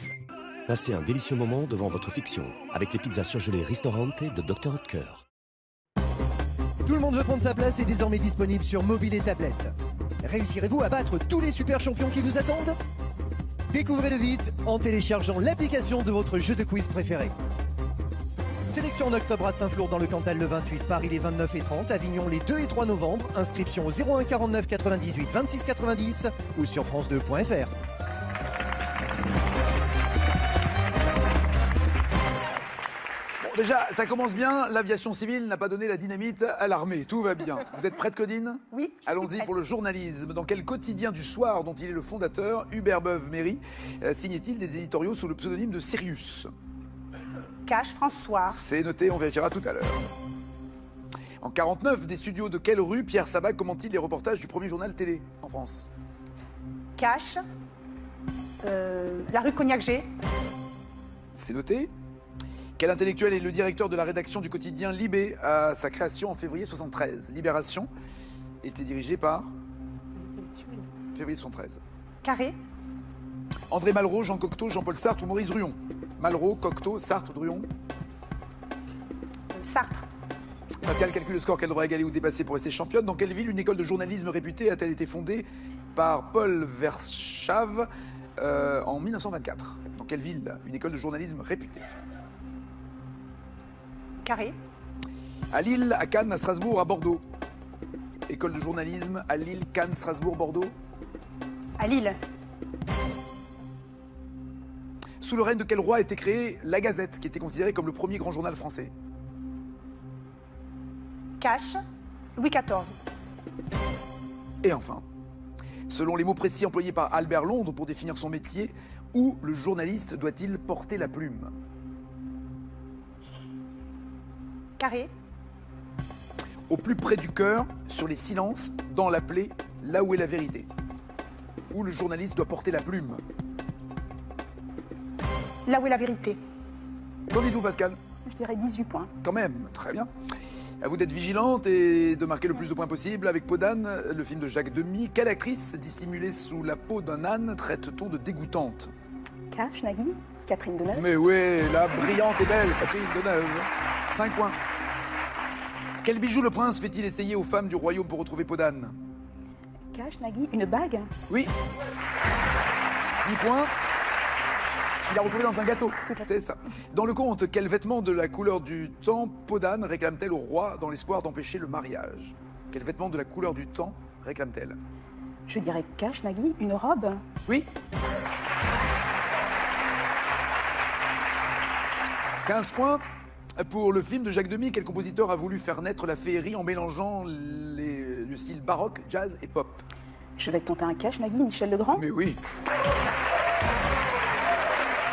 Passez un délicieux moment devant votre fiction avec les pizzas surgelées Ristorante de Dr. Oetker. Tout le monde veut prendre sa place est désormais disponible sur mobile et tablette. Réussirez-vous à battre tous les super champions qui vous attendent? Découvrez-le vite en téléchargeant l'application de votre jeu de quiz préféré. Sélection en octobre à Saint-Flour dans le Cantal le 28, Paris les 29 et 30, Avignon les 2 et 3 novembre. Inscription au 01 49 98 26 90 ou sur france2.fr. Déjà, ça commence bien. L'aviation civile n'a pas donné la dynamite à l'armée. Tout va bien. Vous êtes prête, Claudine? Oui. Allons-y pour le journalisme. Dans quel quotidien du soir dont il est le fondateur, Hubert Beuve-Méry, signait-il des éditoriaux sous le pseudonyme de Sirius? Cache François. C'est noté, on vérifiera tout à l'heure. En 49, des studios de quelle rue Pierre Sabat commente-t-il les reportages du premier journal télé en France? Cache. La rue Cognac-G. C'est noté. Quel intellectuel est le directeur de la rédaction du quotidien Libé à sa création en février 73? Libération était dirigée par février 73. Carré. André Malraux, Jean Cocteau, Jean-Paul Sartre ou Maurice Druon? Malraux, Cocteau, Sartre, Druon? Sartre. Pascal calcule le score qu'elle devra égaler ou dépasser pour rester championne. Dans quelle ville une école de journalisme réputée a-t-elle été fondée par Paul Verschave en 1924? Dans quelle ville une école de journalisme réputée? Carré. À Lille, à Cannes, à Strasbourg, à Bordeaux. École de journalisme à Lille, Cannes, Strasbourg, Bordeaux. À Lille. Sous le règne de quel roi a été créée La Gazette, qui était considérée comme le premier grand journal français? Cache. Louis XIV. Et enfin, selon les mots précis employés par Albert Londres pour définir son métier, où le journaliste doit-il porter la plume? Carré. Au plus près du cœur, sur les silences, dans la plaie, là où est la vérité. Où le journaliste doit porter la plume? Là où est la vérité. Qu'en dites-vous, Pascal? Je dirais 18 points. Quand même, très bien. À vous d'être vigilante et de marquer le plus de points possible. Avec Podane, le film de Jacques Demy, quelle actrice dissimulée sous la peau d'un âne traite-t-on de dégoûtante? Cache, Nagui, Catherine Deneuve. Mais oui, la brillante et belle Catherine Deneuve. 5 points. Quel bijou le prince fait-il essayer aux femmes du royaume pour retrouver Podane? Cache, Nagui, une bague. Oui. 10 points. Il a retrouvé dans un gâteau. C'est ça. Dans le conte, quel vêtement de la couleur du temps Podane réclame-t-elle au roi dans l'espoir d'empêcher le mariage? Quel vêtement de la couleur du temps réclame-t-elle? Je dirais Cache, Nagui, une robe. Oui. 15 points. Pour le film de Jacques Demy, quel compositeur a voulu faire naître la féerie en mélangeant le style baroque, jazz et pop? Je vais tenter un Cache, Nagui, Michel Legrand. Mais oui.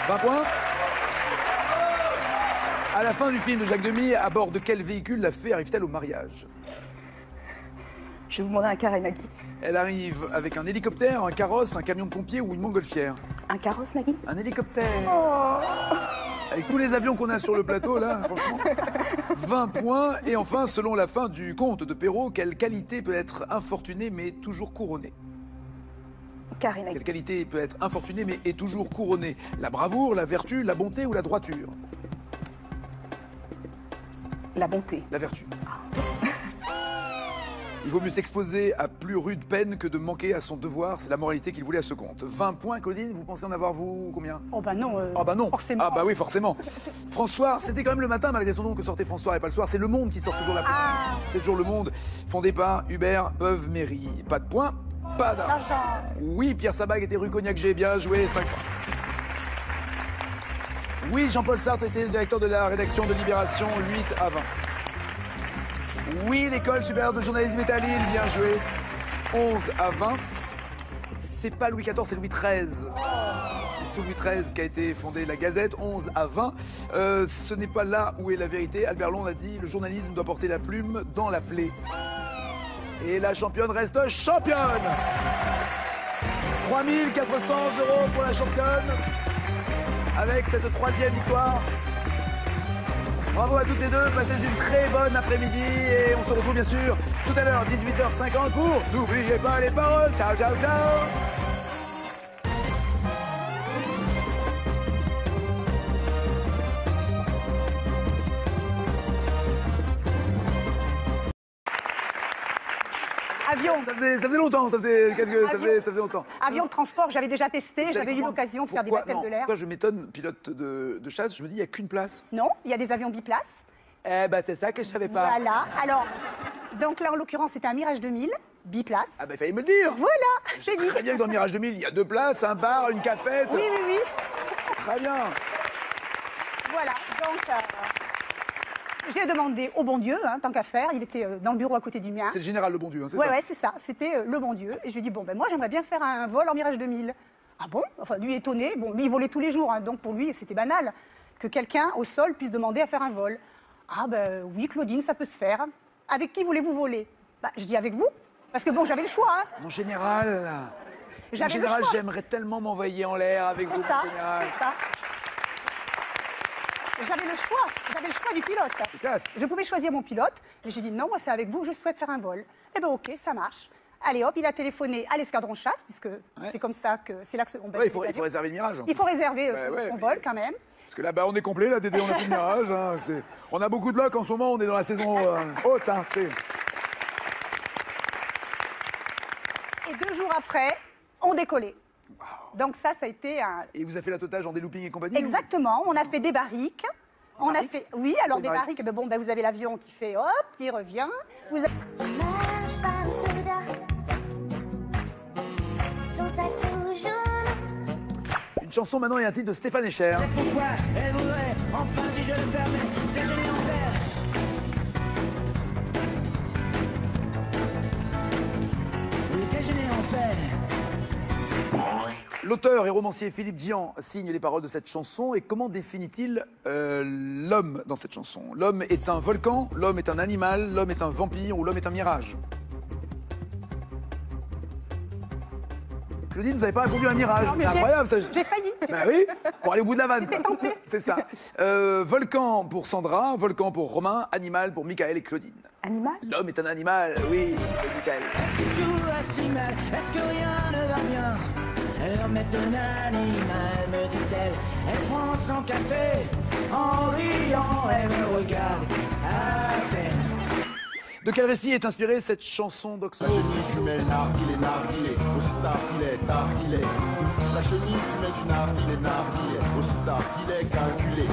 20 points. À la fin du film de Jacques Demy, à bord de quel véhicule la fée arrive-t-elle au mariage? Je vais vous demander un carré, Nagui. Elle arrive avec un hélicoptère, un carrosse, un camion de pompiers ou une montgolfière? Un carrosse, Nagui. Un hélicoptère. Avec tous les avions qu'on a sur le plateau, là, franchement. 20 points. Et enfin, selon la fin du conte de Perrault, quelle qualité peut être infortunée mais toujours couronnée? Carré, Nagui. Quelle qualité peut être infortunée mais est toujours couronnée? La bravoure, la vertu, la bonté ou la droiture? La bonté. La vertu. Il vaut mieux s'exposer à plus rude peine que de manquer à son devoir. C'est la moralité qu'il voulait à ce conte. 20 points, Claudine. Vous pensez en avoir, vous, combien? Oh bah non. Ah bah non. Forcément. Ah bah oui, forcément. François, c'était quand même le matin, malgré son nom, que sortait François et pas le soir. C'est Le Monde qui sort toujours la première. C'est toujours Le Monde, fondé par Hubert Beuve-Méry. Pas de points, pas d'argent. Oui, Pierre Sabag était rue Cognac-G. Bien joué, 5 points. Oui, Jean-Paul Sartre était le directeur de la rédaction de Libération, 8 à 20. Oui, l'école supérieure de journalisme est à Lille, bien joué. 11 à 20. C'est pas Louis XIV, c'est Louis XIII. C'est sous Louis XIII qu'a été fondée la Gazette, 11 à 20. Ce n'est pas là où est la vérité. Albert Londres a dit « Le journalisme doit porter la plume dans la plaie ». Et la championne reste championne. 3 400 € pour la championne. Avec cette 3e victoire. Bravo à toutes les deux, passez une très bonne après-midi et on se retrouve bien sûr tout à l'heure, 18h50 pour N'oubliez pas les paroles. Ciao, ciao, ciao. Avion. Ça faisait longtemps, ça faisait longtemps. Avion de transport, j'avais déjà testé, j'avais eu l'occasion de faire des baptêmes de l'air. Pourquoi je m'étonne, pilote de chasse, je me dis, il n'y a qu'une place. Non, il y a des avions biplaces. Eh ben, c'est ça que je savais pas. Voilà. Alors, donc là, en l'occurrence, c'était un Mirage 2000, biplace. Ah ben, il fallait me le dire. Voilà, j'ai dit. Très bien que dans le Mirage 2000, il y a 2 places, un bar, une cafette. Oui, oui, oui. Très bien. Voilà, donc j'ai demandé au bon Dieu, hein, tant qu'à faire. Il était dans le bureau à côté du mien. C'est le général Le Bon Dieu, hein, c'est Ouais, ça? ouais, c'est ça. C'était le bon Dieu. Et je lui ai dit, bon, ben moi, j'aimerais bien faire un vol en Mirage 2000. Ah bon? Enfin, lui étonné. Bon, lui, il volait tous les jours, hein, donc pour lui, c'était banal que quelqu'un au sol puisse demander à faire un vol. Ah ben oui, Claudine, ça peut se faire. Avec qui voulez-vous voler? Bah, je dis avec vous, parce que bon, j'avais le choix. Hein. Mon général, j'aimerais tellement m'envoyer en l'air avec vous, mon général. C'est ça. J'avais le choix du pilote. C'est classe. Je pouvais choisir mon pilote, mais j'ai dit non, moi c'est avec vous, je souhaite faire un vol. Eh ben ok, ça marche. Allez hop, il a téléphoné à l'escadron chasse, puisque c'est comme ça que c'est là que on il faut réserver le Mirage. Il faut réserver son vol quand même. Parce que là-bas, on est complet, là, Dédé, on n'a plus de Mirage. Hein, on a beaucoup de luck en ce moment, on est dans la saison haute. Hein, tu sais. Et 2 jours après, on décollait. Donc ça a été un... Et vous avez fait la totale en des loopings et compagnie? Exactement, on a fait des barriques. On a fait... Oui, alors des barriques, ben bon, ben vous avez l'avion qui fait hop, il revient. Vous avez... Une chanson maintenant et un titre de Stéphane Echer. C'est pourquoi elle voudrait, enfin si je le permets, déjeuner en paix. Oui, déjeuner en paix. L'auteur et romancier Philippe Dian signe les paroles de cette chanson. Et comment définit-il l'homme dans cette chanson? L'homme est un volcan, l'homme est un animal, l'homme est un vampire ou l'homme est un mirage? Claudine, vous n'avez pas répondu à un mirage. C'est incroyable ça. J'ai failli. Ben oui, pour aller au bout de la vanne. J'étais tentée. C'est ça. Volcan pour Sandra, volcan pour Romain, animal pour Michael et Claudine. Animal? L'homme est un animal, oui, Michael. Tout va si mal, est-ce que rien ne va bien? L'homme est un animal, me dit-elle. Elle prend son café, en riant, elle me regarde à peine. De quel récit est inspirée cette chanson d'Oxmo? La chemise fumelle, narguilé, aussitôt qu'il est, targuilé. La chemise fumelle, narguilé, aussitôt qu'il est calculé.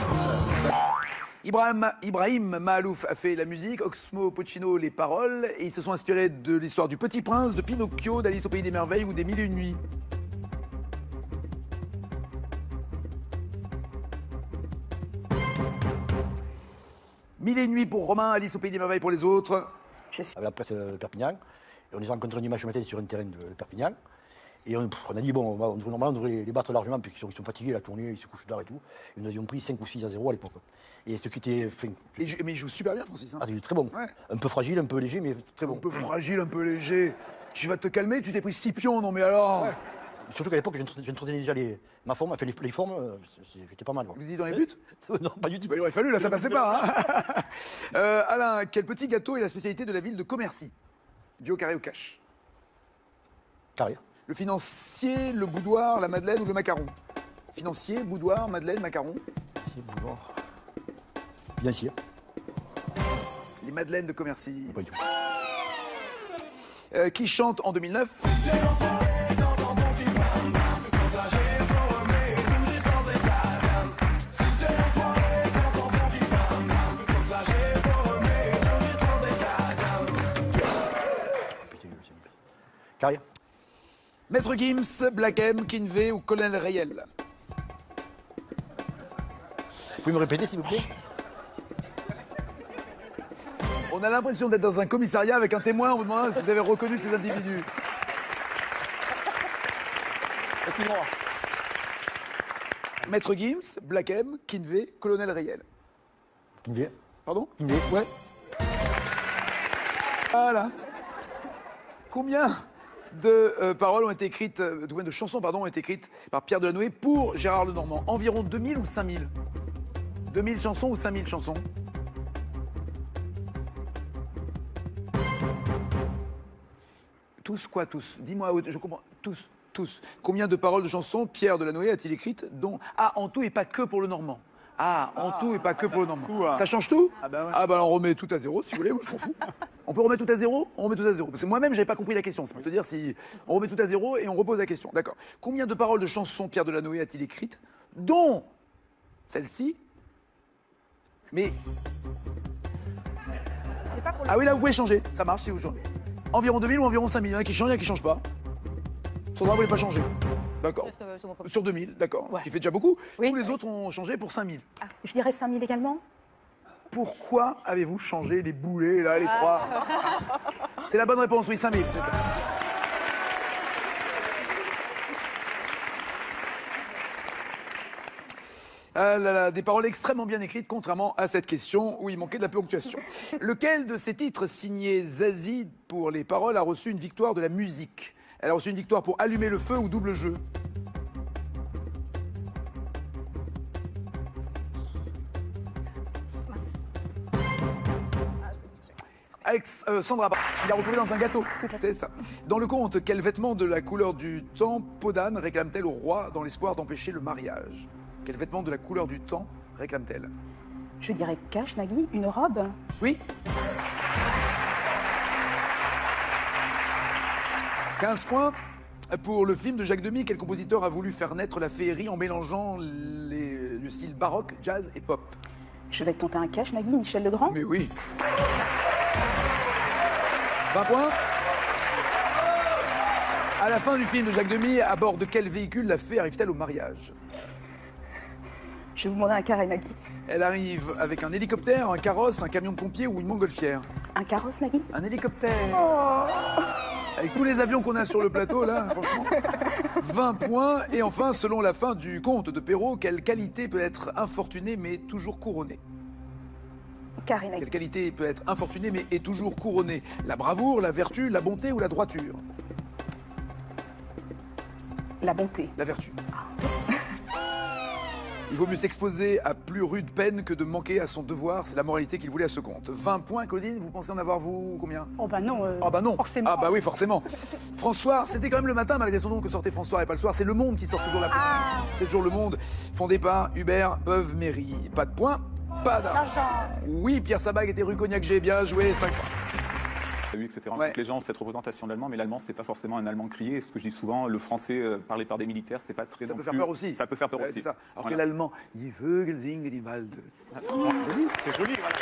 Ibrahim Mahalouf a fait la musique, Oxmo Puccino les paroles, et ils se sont inspirés de l'histoire du Petit Prince, de Pinocchio, d'Alice au Pays des Merveilles ou des Mille et une Nuits. Mille et une Nuits pour Romain, Alice au Pays des Merveilles pour les autres. Avec la presse de Perpignan, et on les a rencontrés un dimanche matin sur un terrain de Perpignan. Et on a dit, bon, normalement, on devrait les battre largement, puisqu'ils sont fatigués, la tournée, ils se couchent tard et tout. Et nous avions pris 5 ou 6-0 à l'époque. Et ce qui était fin. Mais il joue super bien, Francis. Hein. Ah, il est très bon. Ouais. Un peu fragile, un peu léger, mais très bon. Un peu fragile, un peu léger. Tu vas te calmer, tu t'es pris 6 pions, non mais alors. Ouais. Surtout qu'à l'époque, j'entretenais déjà ma forme, enfin les formes, j'étais pas mal. Quoi. Vous dites dans les buts? Non, pas du tout. Bah, il aurait fallu, là, ça passait pas. Hein. Alain, quel petit gâteau est la spécialité de la ville de Commercy? Du au carré au cash? Carré. Le financier, le boudoir, la madeleine ou le macaron? Financier, boudoir, madeleine, macaron? Boudoir. Bien sûr. Les madeleines de Commercy. Pas du tout. Qui chante en 2009? Carrière. Maître Gims, Black M, Kinvey ou Colonel Rayel? Vous pouvez me répéter, s'il vous plaît? On a l'impression d'être dans un commissariat avec un témoin. On vous demande si vous avez reconnu ces individus. Excusez-moi. Maître Gims, Black M, Kinvey, Colonel Rayel. Kinvey. Pardon? Kinvey. Ouais. Voilà. Combien de paroles ont été écrites, de chansons pardon, ont été écrites par Pierre Delanoë pour Gérard Lenormand? Environ 2000 ou 5000? 2000 chansons ou 5000 chansons? Tous quoi, tous? Dis-moi, je comprends. Tous. Combien de paroles de chansons Pierre Delanoë a-t-il écrites dont... Ah, en tout et pas que pour le Normand. Ah, en tout et pas que pour le Normand. Ça change tout? Ah bah ouais. Ah bah on remet tout à zéro si vous voulez, moi je m'en fous. On peut remettre tout à zéro? On remet tout à zéro. Parce que moi-même, j'avais pas compris la question. C'est pour te dire si on remet tout à zéro et on repose la question. D'accord. Combien de paroles de chansons Pierre Delanoë a-t-il écrites? Dont celle-ci. Mais. Ah oui, là, vous pouvez changer. Ça marche si vous changez. Environ 2000 ou environ 5000. Il y en a qui changent, il y en a qui changent pas. Sandra, vous voulez pas changer? D'accord. Sur 2000, d'accord. Tu fais déjà beaucoup. Tous les autres ont changé pour 5000. Je dirais 5000 également. Pourquoi avez-vous changé les boulets, là, les trois? C'est la bonne réponse, oui, 5000, c'est ça. Ah là là, des paroles extrêmement bien écrites, contrairement à cette question où il manquait de la ponctuation. Lequel de ces titres signés Zazie pour les paroles a reçu une victoire de la musique? Elle a reçu une victoire pour Allumer le feu ou Double jeu? Sandra, il a retrouvé dans un gâteau. C'est ça. Dans le conte, quel vêtement de la couleur du temps Podane réclame-t-elle au roi dans l'espoir d'empêcher le mariage? Quel vêtement de la couleur du temps réclame-t-elle? Je dirais cache, Nagui, une robe. Oui. 15 points. Pour le film de Jacques Demy, quel compositeur a voulu faire naître la féerie en mélangeant le style baroque, jazz et pop? Je vais tenter un cache, Nagui, Michel Legrand. Mais oui. 20 points. À la fin du film de Jacques Demy, à bord de quel véhicule la fée arrive-t-elle au mariage? Je vais vous demander un carré, Nagui. Elle arrive avec un hélicoptère, un carrosse, un camion de pompiers ou une montgolfière? Un carrosse, Nagui. Un hélicoptère. Avec tous les avions qu'on a sur le plateau, là, franchement. 20 points. Et enfin, selon la fin du conte de Perrault, quelle qualité peut être infortunée mais toujours couronnée? Carré, Nagui. Quelle qualité peut être infortunée mais est toujours couronnée? La bravoure, la vertu, la bonté ou la droiture? La bonté. La vertu. Il vaut mieux s'exposer à plus rude peine que de manquer à son devoir. C'est la moralité qu'il voulait à ce conte. 20 points, Claudine. Vous pensez en avoir, vous, combien? Oh bah non. Ah bah non. Forcément. Ah bah oui, forcément. François, c'était quand même le matin, malgré son nom, que sortait François et pas le soir. C'est Le Monde qui sort toujours la C'est toujours Le Monde. Fondé par Hubert Beuve-Méry. Pas de points, pas d'argent. Oui, Pierre Sabag était rue Cognac-G. Bien joué, 5 points. Etc. Donc les gens ont cette représentation de l'allemand, mais l'allemand, c'est pas forcément un allemand crié. Et ce que je dis souvent, le français parlé par des militaires, c'est pas très. Ça peut faire peur aussi. Ça peut faire peur aussi. Ça. Alors que l'allemand, die Vögel singen die Wald. C'est joli. C'est joli, voilà.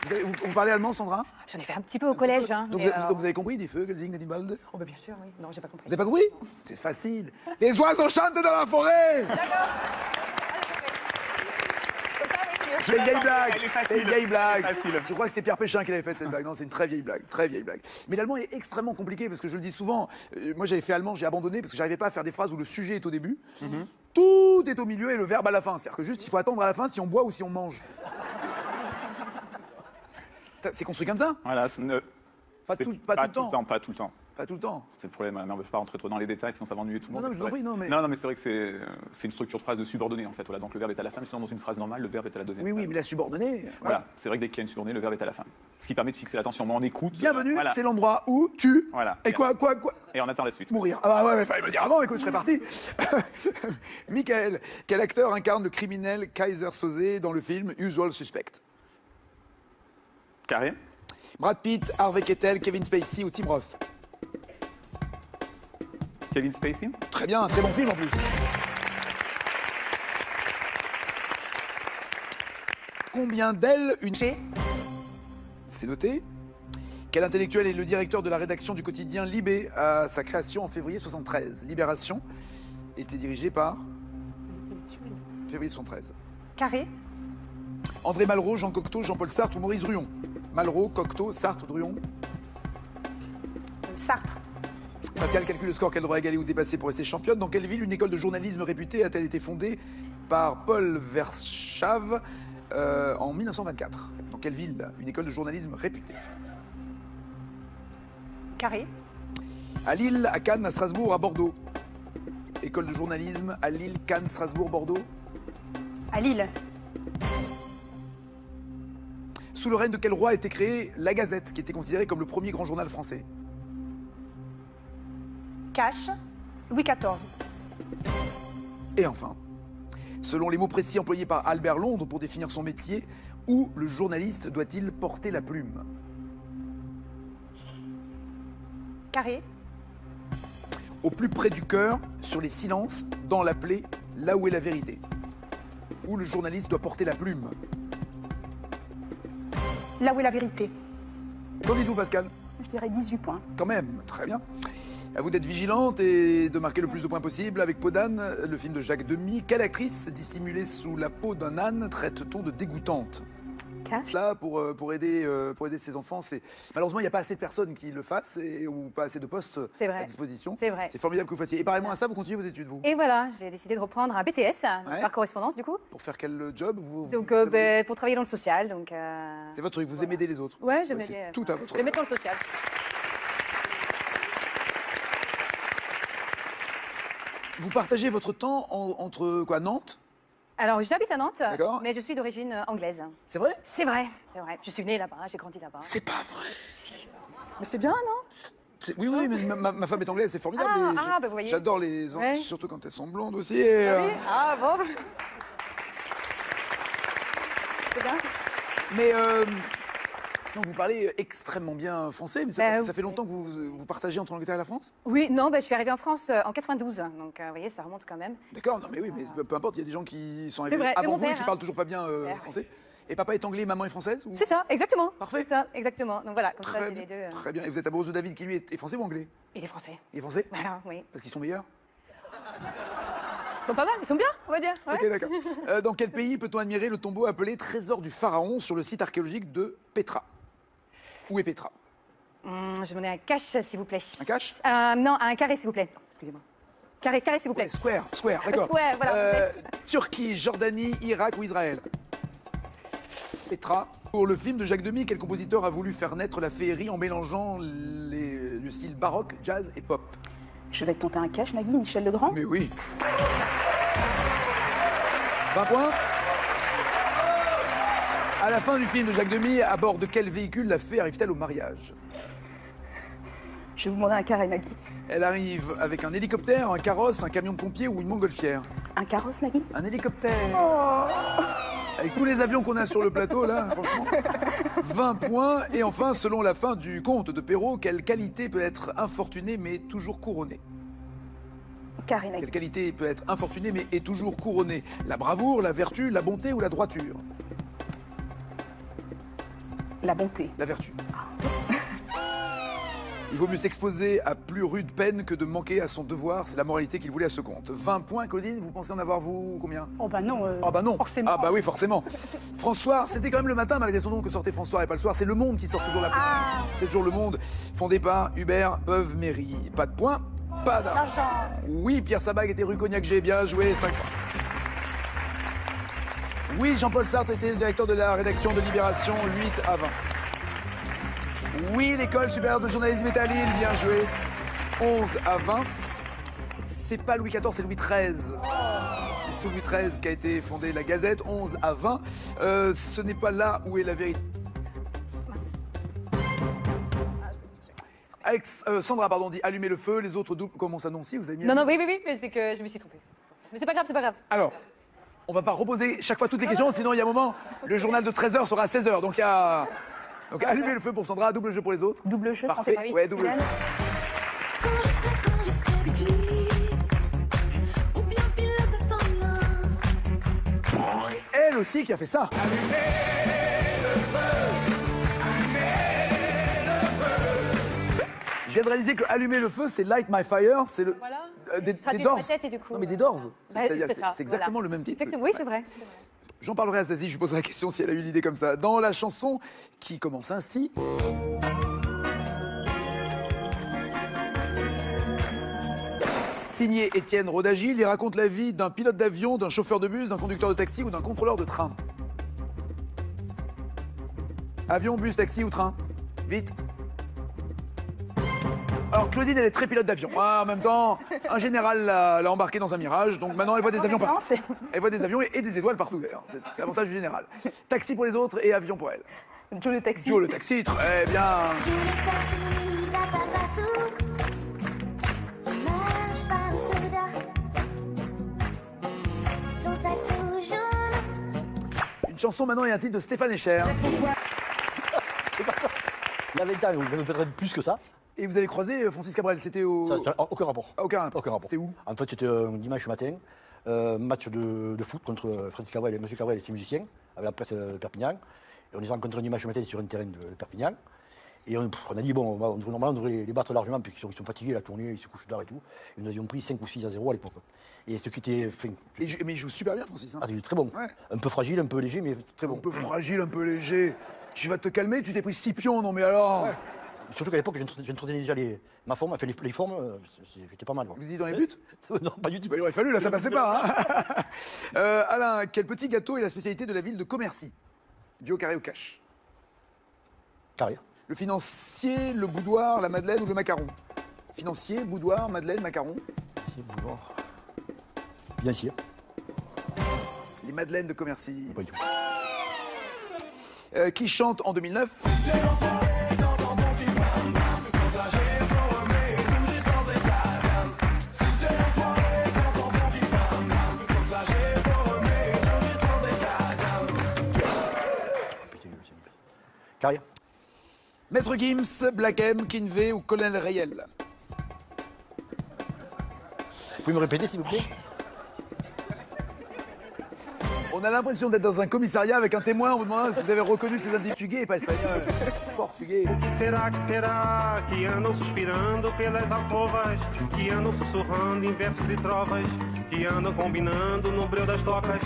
Joli. Vous parlez allemand, Sandra? J'en ai fait un petit peu au collège. Hein, donc, vous avez compris, die Vögel singen die Wald? Oh bah bien sûr, oui. Non, j'ai pas compris. Vous avez pas compris? C'est facile. Les oiseaux chantent dans la forêt. D'accord. C'est une vieille blague. C'est une vieille blague. Facile. Je crois que c'est Pierre Péchin qui l'avait faite cette blague. Non, c'est une très vieille blague. Très vieille blague. Mais l'allemand est extrêmement compliqué parce que je le dis souvent. Moi, j'avais fait allemand, j'ai abandonné parce que j'arrivais pas à faire des phrases où le sujet est au début. Tout est au milieu et le verbe à la fin. C'est-à-dire que juste, il faut attendre à la fin si on boit ou si on mange. C'est construit comme ça? Voilà. Pas tout le temps. Pas tout le temps. Pas tout le temps. C'est le problème. Non, je ne veux pas rentrer trop dans les détails, sinon ça va ennuyer tout le monde. Non, je vous en prie, non, mais. Non, mais c'est vrai que c'est une structure de phrase de subordonné, en fait. Voilà, donc le verbe est à la fin, mais sinon, dans une phrase normale, le verbe est à la deuxième. Oui, mais la subordonnée. Voilà, c'est vrai que dès qu'il y a une subordonnée, le verbe est à la fin. Ce qui permet de fixer l'attention. Moi, on écoute. Bienvenue, c'est l'endroit où tu. Voilà. Et quoi? Et on attend la suite. Mourir. Ah bah ouais, mais fallait me dire avant, écoute, je serais parti. Michael, quel acteur incarne le criminel Kaiser Soze dans le film Usual Suspect? Carré. Brad Pitt, Harvey Keitel, Kevin Spacey ou Tim Roth? Kevin Spacey. Très bien, un très bon film en plus. Combien d'ailes une... C'est noté. Quel intellectuel est le directeur de la rédaction du quotidien Libé à sa création en février 73? Libération était dirigée par... Février 73. Carré. André Malraux, Jean Cocteau, Jean-Paul Sartre ou Maurice Druon? Malraux, Cocteau, Sartre, Druon? Sartre. Pascal calcule le score qu'elle devra égaler ou dépasser pour rester championne. Dans quelle ville une école de journalisme réputée a-t-elle été fondée par Paul Verschave en 1924? Dans quelle ville une école de journalisme réputée? Carré. À Lille, à Cannes, à Strasbourg, à Bordeaux. École de journalisme à Lille, Cannes, Strasbourg, Bordeaux. À Lille. Sous le règne de quel roi a été créée La Gazette, qui était considérée comme le premier grand journal français? Cache. Louis XIV. Et enfin, selon les mots précis employés par Albert Londres pour définir son métier, Où le journaliste doit-il porter la plume? Carré. Au plus près du cœur, sur les silences, dans la plaie, là où est la vérité. Où le journaliste doit porter la plume. Là où est la vérité. Qu'en dites-vous, Pascal? Je dirais 18 points. Quand même, très bien. À vous d'être vigilante et de marquer le plus de points possible. Avec Peau d'âne, le film de Jacques Demy, quelle actrice dissimulée sous la peau d'un âne traite-t-on de dégoûtante? Cash. Là, pour aider ses enfants, malheureusement, il n'y a pas assez de personnes qui le fassent ou pas assez de postes à disposition. C'est vrai. C'est formidable que vous fassiez. Et parallèlement à ça, vous continuez vos études, vous? Et voilà, j'ai décidé de reprendre un BTS, par correspondance du coup. Pour faire quel job Donc, pour travailler dans le social. Donc, c'est votre truc, vous aimez aider les autres? Ouais, j'aime aider. aider. Tout à votre. Je vais mettre dans le social. Vous partagez votre temps entre quoi, Nantes? Alors, j'habite à Nantes, D'accord. mais je suis d'origine anglaise. C'est vrai? C'est vrai, c'est vrai. Je suis née là-bas, j'ai grandi là-bas. C'est pas vrai. Mais c'est bien, non? Oui, oui, mais ma femme est anglaise, c'est formidable. Bah vous voyez. J'adore les Ouais. surtout quand elles sont blondes aussi. Et, Ah oui. Ah bon. C'est bien. Mais non, vous parlez extrêmement bien français, mais ça fait longtemps que vous partagez entre l'Angleterre et la France? Oui, non, je suis arrivée en France en 92, donc vous voyez, ça remonte quand même. D'accord, non mais oui, mais peu importe, il y a des gens qui sont C'est arrivés vrai, avant mon vous et père, qui hein. parlent toujours pas bien français. Et papa est anglais, maman est française ou... C'est ça, exactement. Parfait. C'est ça, exactement. Donc voilà, comme ça, Très j'ai les deux. Très bien. Et vous êtes amoureuse de David qui lui est français ou anglais? Il est français. Il est français? Voilà, oui. Parce qu'ils sont meilleurs? Ils sont pas mal, ils sont bien, on va dire. Ouais. Ok, d'accord. Dans quel pays peut-on admirer le tombeau appelé Trésor du Pharaon sur le site archéologique de Petra? Où est Petra? Je vais demander un cash, s'il vous plaît. Un cash? Non, un carré, s'il vous plaît. Excusez-moi. Carré, s'il vous plaît. Square, d'accord. Square, voilà. Turquie, Jordanie, Irak ou Israël? Petra. Pour le film de Jacques Demy, quel compositeur a voulu faire naître la féerie en mélangeant le style baroque, jazz et pop? Je vais tenter un cash, Nagui, Michel Legrand. Mais oui. 20 points. À la fin du film de Jacques Demy, à bord de quel véhicule la fée arrive-t-elle au mariage? Je vais vous demander un carré, Nagui. Elle arrive avec un hélicoptère, un carrosse, un camion de pompiers ou une montgolfière? Un carrosse, Nagui. Un hélicoptère. Avec tous les avions qu'on a sur le plateau, là, franchement. 20 points. Et enfin, selon la fin du conte de Perrault, quelle qualité peut être infortunée mais toujours couronnée? Carré, Nagui. Quelle qualité peut être infortunée mais est toujours couronnée? La bravoure, la vertu, la bonté ou la droiture? La bonté. La vertu. Il vaut mieux s'exposer à plus rude peine que de manquer à son devoir. C'est la moralité qu'il voulait à ce conte. 20 points, Claudine, vous pensez en avoir, vous, combien? Oh bah non. Ah bah non. Forcément. Ah bah oui, forcément. François, c'était quand même le matin, malgré son nom, que sortait François et pas le soir. C'est Le Monde qui sort toujours la C'est toujours Le Monde. Fondé par Hubert Beuve-Méry. Pas de points, pas d'argent. Oui, Pierre Sabag était rue Cognac-G. Bien joué, 5 points. Oui, Jean-Paul Sartre était le directeur de la rédaction de Libération, 8 à 20. Oui, l'école supérieure de journalisme est à Lille, bien joué. 11 à 20. C'est pas Louis XIV, c'est Louis XIII. C'est sous Louis XIII qu'a été fondée la Gazette, 11 à 20. Ce n'est pas là où est la vérité. Sandra, pardon, dit allumer le feu, les autres doubles. Comment ça, non, si vous avez mis. Non, oui, mais c'est que je me suis trompée. Mais c'est pas grave, c'est pas grave. Alors, on va pas reposer chaque fois toutes les questions, sinon il y a un moment, le journal de 13h sera à 16h. Donc il y a. Donc allumez le feu pour Sandra, double jeu pour les autres. Double jeu, parfait. Ouais, double jeu. Elle aussi qui a fait ça. Je viens de réaliser que allumer le feu, c'est Light My Fire, c'est le des Doors. Non mais des Doors. C'est exactement le même titre. Exactement, oui, c'est vrai. J'en parlerai à Zazie, je lui poserai la question si elle a eu l'idée comme ça. Dans la chanson qui commence ainsi. Signé Étienne Rodagil, il raconte la vie d'un pilote d'avion, d'un chauffeur de bus, d'un conducteur de taxi ou d'un contrôleur de train. Avion, bus, taxi ou train? Vite. Alors Claudine, elle est très pilote d'avion. En même temps, un général l'a embarquée dans un mirage, donc maintenant elle voit des avions partout. Elle voit des avions et des étoiles partout d'ailleurs. C'est l'avantage du général. Taxi pour les autres et avion pour elle. Joe le taxi. Joe le taxi, très bien. Une Une chanson maintenant et un titre de Stéphane Echer. Il y a 20 ans, même peut-être plus que ça. Et vous avez croisé Francis Cabrel, c'était au... Aucun rapport. Aucun rapport. Aucun rapport. C'était où? En fait, c'était un dimanche matin, match de foot contre Francis Cabrel et M. Cabrel et ses musiciens, avec la presse de Perpignan. Et on les a rencontrés un dimanche matin sur un terrain de Perpignan. Et on a dit, bon, normalement, on devrait les battre largement, puisqu'ils sont fatigués, la tournée, ils se couchent tard et tout. Et nous avions pris 5 ou 6-0 à l'époque. Et ce qui était... Mais il joue super bien, Francis. Hein. Ah, il est très bon. Ouais. Un peu fragile, un peu léger, mais très bon. Un peu fragile, un peu léger. Tu vas te calmer, tu t'es pris 6 pions, non mais alors ouais. Surtout qu'à l'époque, j'entretenais déjà ma forme, enfin les formes, j'étais pas mal. Vous dites dans les buts? Non, pas du tout. Bah, il aurait fallu, là, ça passait pas. Hein. Alain, quel petit gâteau est la spécialité de la ville de Commercy? Du au carré au cash? Carré. Le financier, le boudoir, la madeleine ou le macaron? Financier, boudoir, madeleine, macaron? Boudoir. Bien sûr. Les madeleines de Commercy. Pas du tout. Qui chante en 2009? Carrière. Maître Gims, Black M, Kinvey ou Colonel Rayel? Vous pouvez me répéter, s'il vous plaît? On a l'impression d'être dans un commissariat avec un témoin. On vous demande si vous avez reconnu ces individus. Portugais et pas espagnol. Portugais. O que será que andam suspirando pelas alcovas, que andam sussurrando em versos e trovas, que andam combinando no breu das tocas?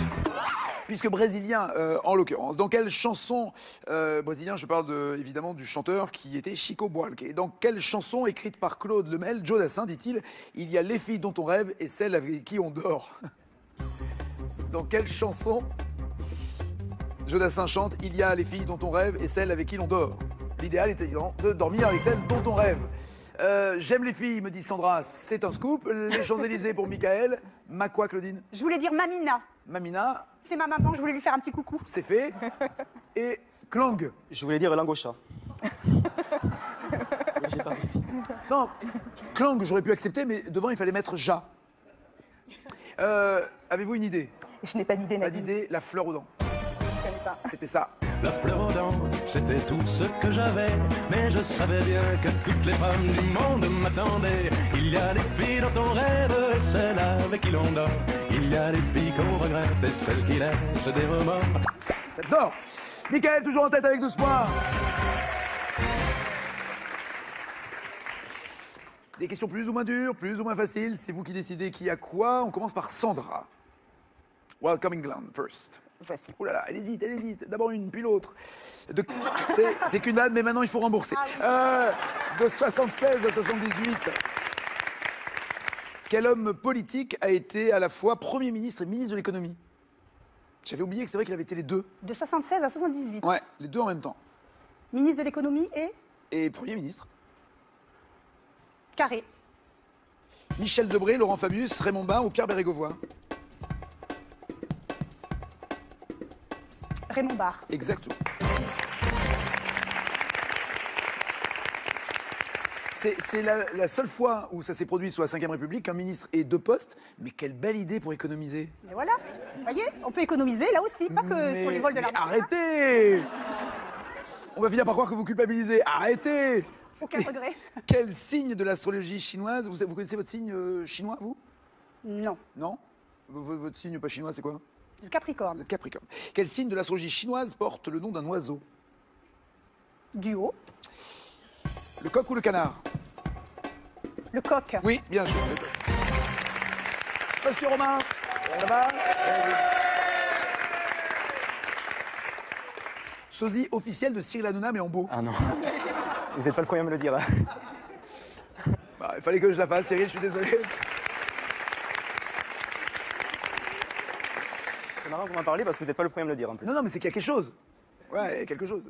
Puisque brésilien, en l'occurrence, dans quelle chanson brésilien, je parle évidemment du chanteur qui était Chico Buarque. Et dans quelle chanson écrite par Claude Lemel, Joe Dassin, dit-il, il y a les filles dont on rêve et celles avec qui on dort? Dans quelle chanson Joe Dassin chante, il y a les filles dont on rêve et celles avec qui l'on dort? L'idéal est évidemment de dormir avec celles dont on rêve. J'aime les filles, me dit Sandra, c'est un scoop. Les Champs-Élysées pour Michael. Ma quoi, Claudine? Je voulais dire Mamina. Mamina. C'est ma maman, je voulais lui faire un petit coucou. C'est fait. Et Klang. Je voulais dire Langocha. J'ai pas réussi. Non, Klang, j'aurais pu accepter, mais devant, il fallait mettre Ja. Avez-vous une idée? Je n'ai pas d'idée, Pas Nadine. d'idée, la fleur aux dents. Je connais pas. C'était ça. La fleur aux dents, c'était tout ce que j'avais. Mais je savais bien que toutes les femmes du monde m'attendaient. Il y a des filles dans ton rêve et celles avec qui l'on dort. Il y a des filles qu'on regrette et celles qui laissent des remords. J'adore. Michael, toujours en tête avec 12 points. Des questions plus ou moins dures, plus ou moins faciles. C'est vous qui décidez qui a quoi. On commence par Sandra. Welcome England first. Facile. Oh là là, elle hésite, elle hésite. D'abord une, puis l'autre. C'est qu'une âne, mais maintenant il faut rembourser. De 76 à 78. Quel homme politique a été à la fois Premier ministre et ministre de l'économie? J'avais oublié que c'est vrai qu'il avait été les deux. De 76 à 78. Ouais, les deux en même temps. Ministre de l'économie Et Premier ministre. Carré. Michel Debré, Laurent Fabius, Raymond Barre ou Pierre Bérégovoy? Raymond Barre. Exactement. C'est la seule fois où ça s'est produit sous la Ve République qu'un ministre ait deux postes. Mais quelle belle idée pour économiser. Et voilà. Vous voyez, on peut économiser là aussi, pas que sur les vols de l'armée. Arrêtez. On va finir par croire que vous culpabilisez. Arrêtez. Aucun regret. Quel signe de l'astrologie chinoise, vous connaissez votre signe chinois, vous? Non. Non? Votre signe pas chinois, c'est quoi? Le Capricorne. Le Capricorne. Quel signe de l'astrologie chinoise porte le nom d'un oiseau? Du haut. Le coq ou le canard? Le coq. Oui, bien joué. Monsieur Romain, ça va? Sosie officiel de Cyril Hanouna, mais en beau. Ah non. Vous n'êtes pas le premier à me le dire. Hein. Bah, il fallait que je la fasse, Cyril, je suis désolé. C'est marrant qu'on m'en parle parce que vous n'êtes pas le premier à me le dire en plus. Non, non, mais c'est qu'il y a quelque chose. Ouais, il y a quelque chose.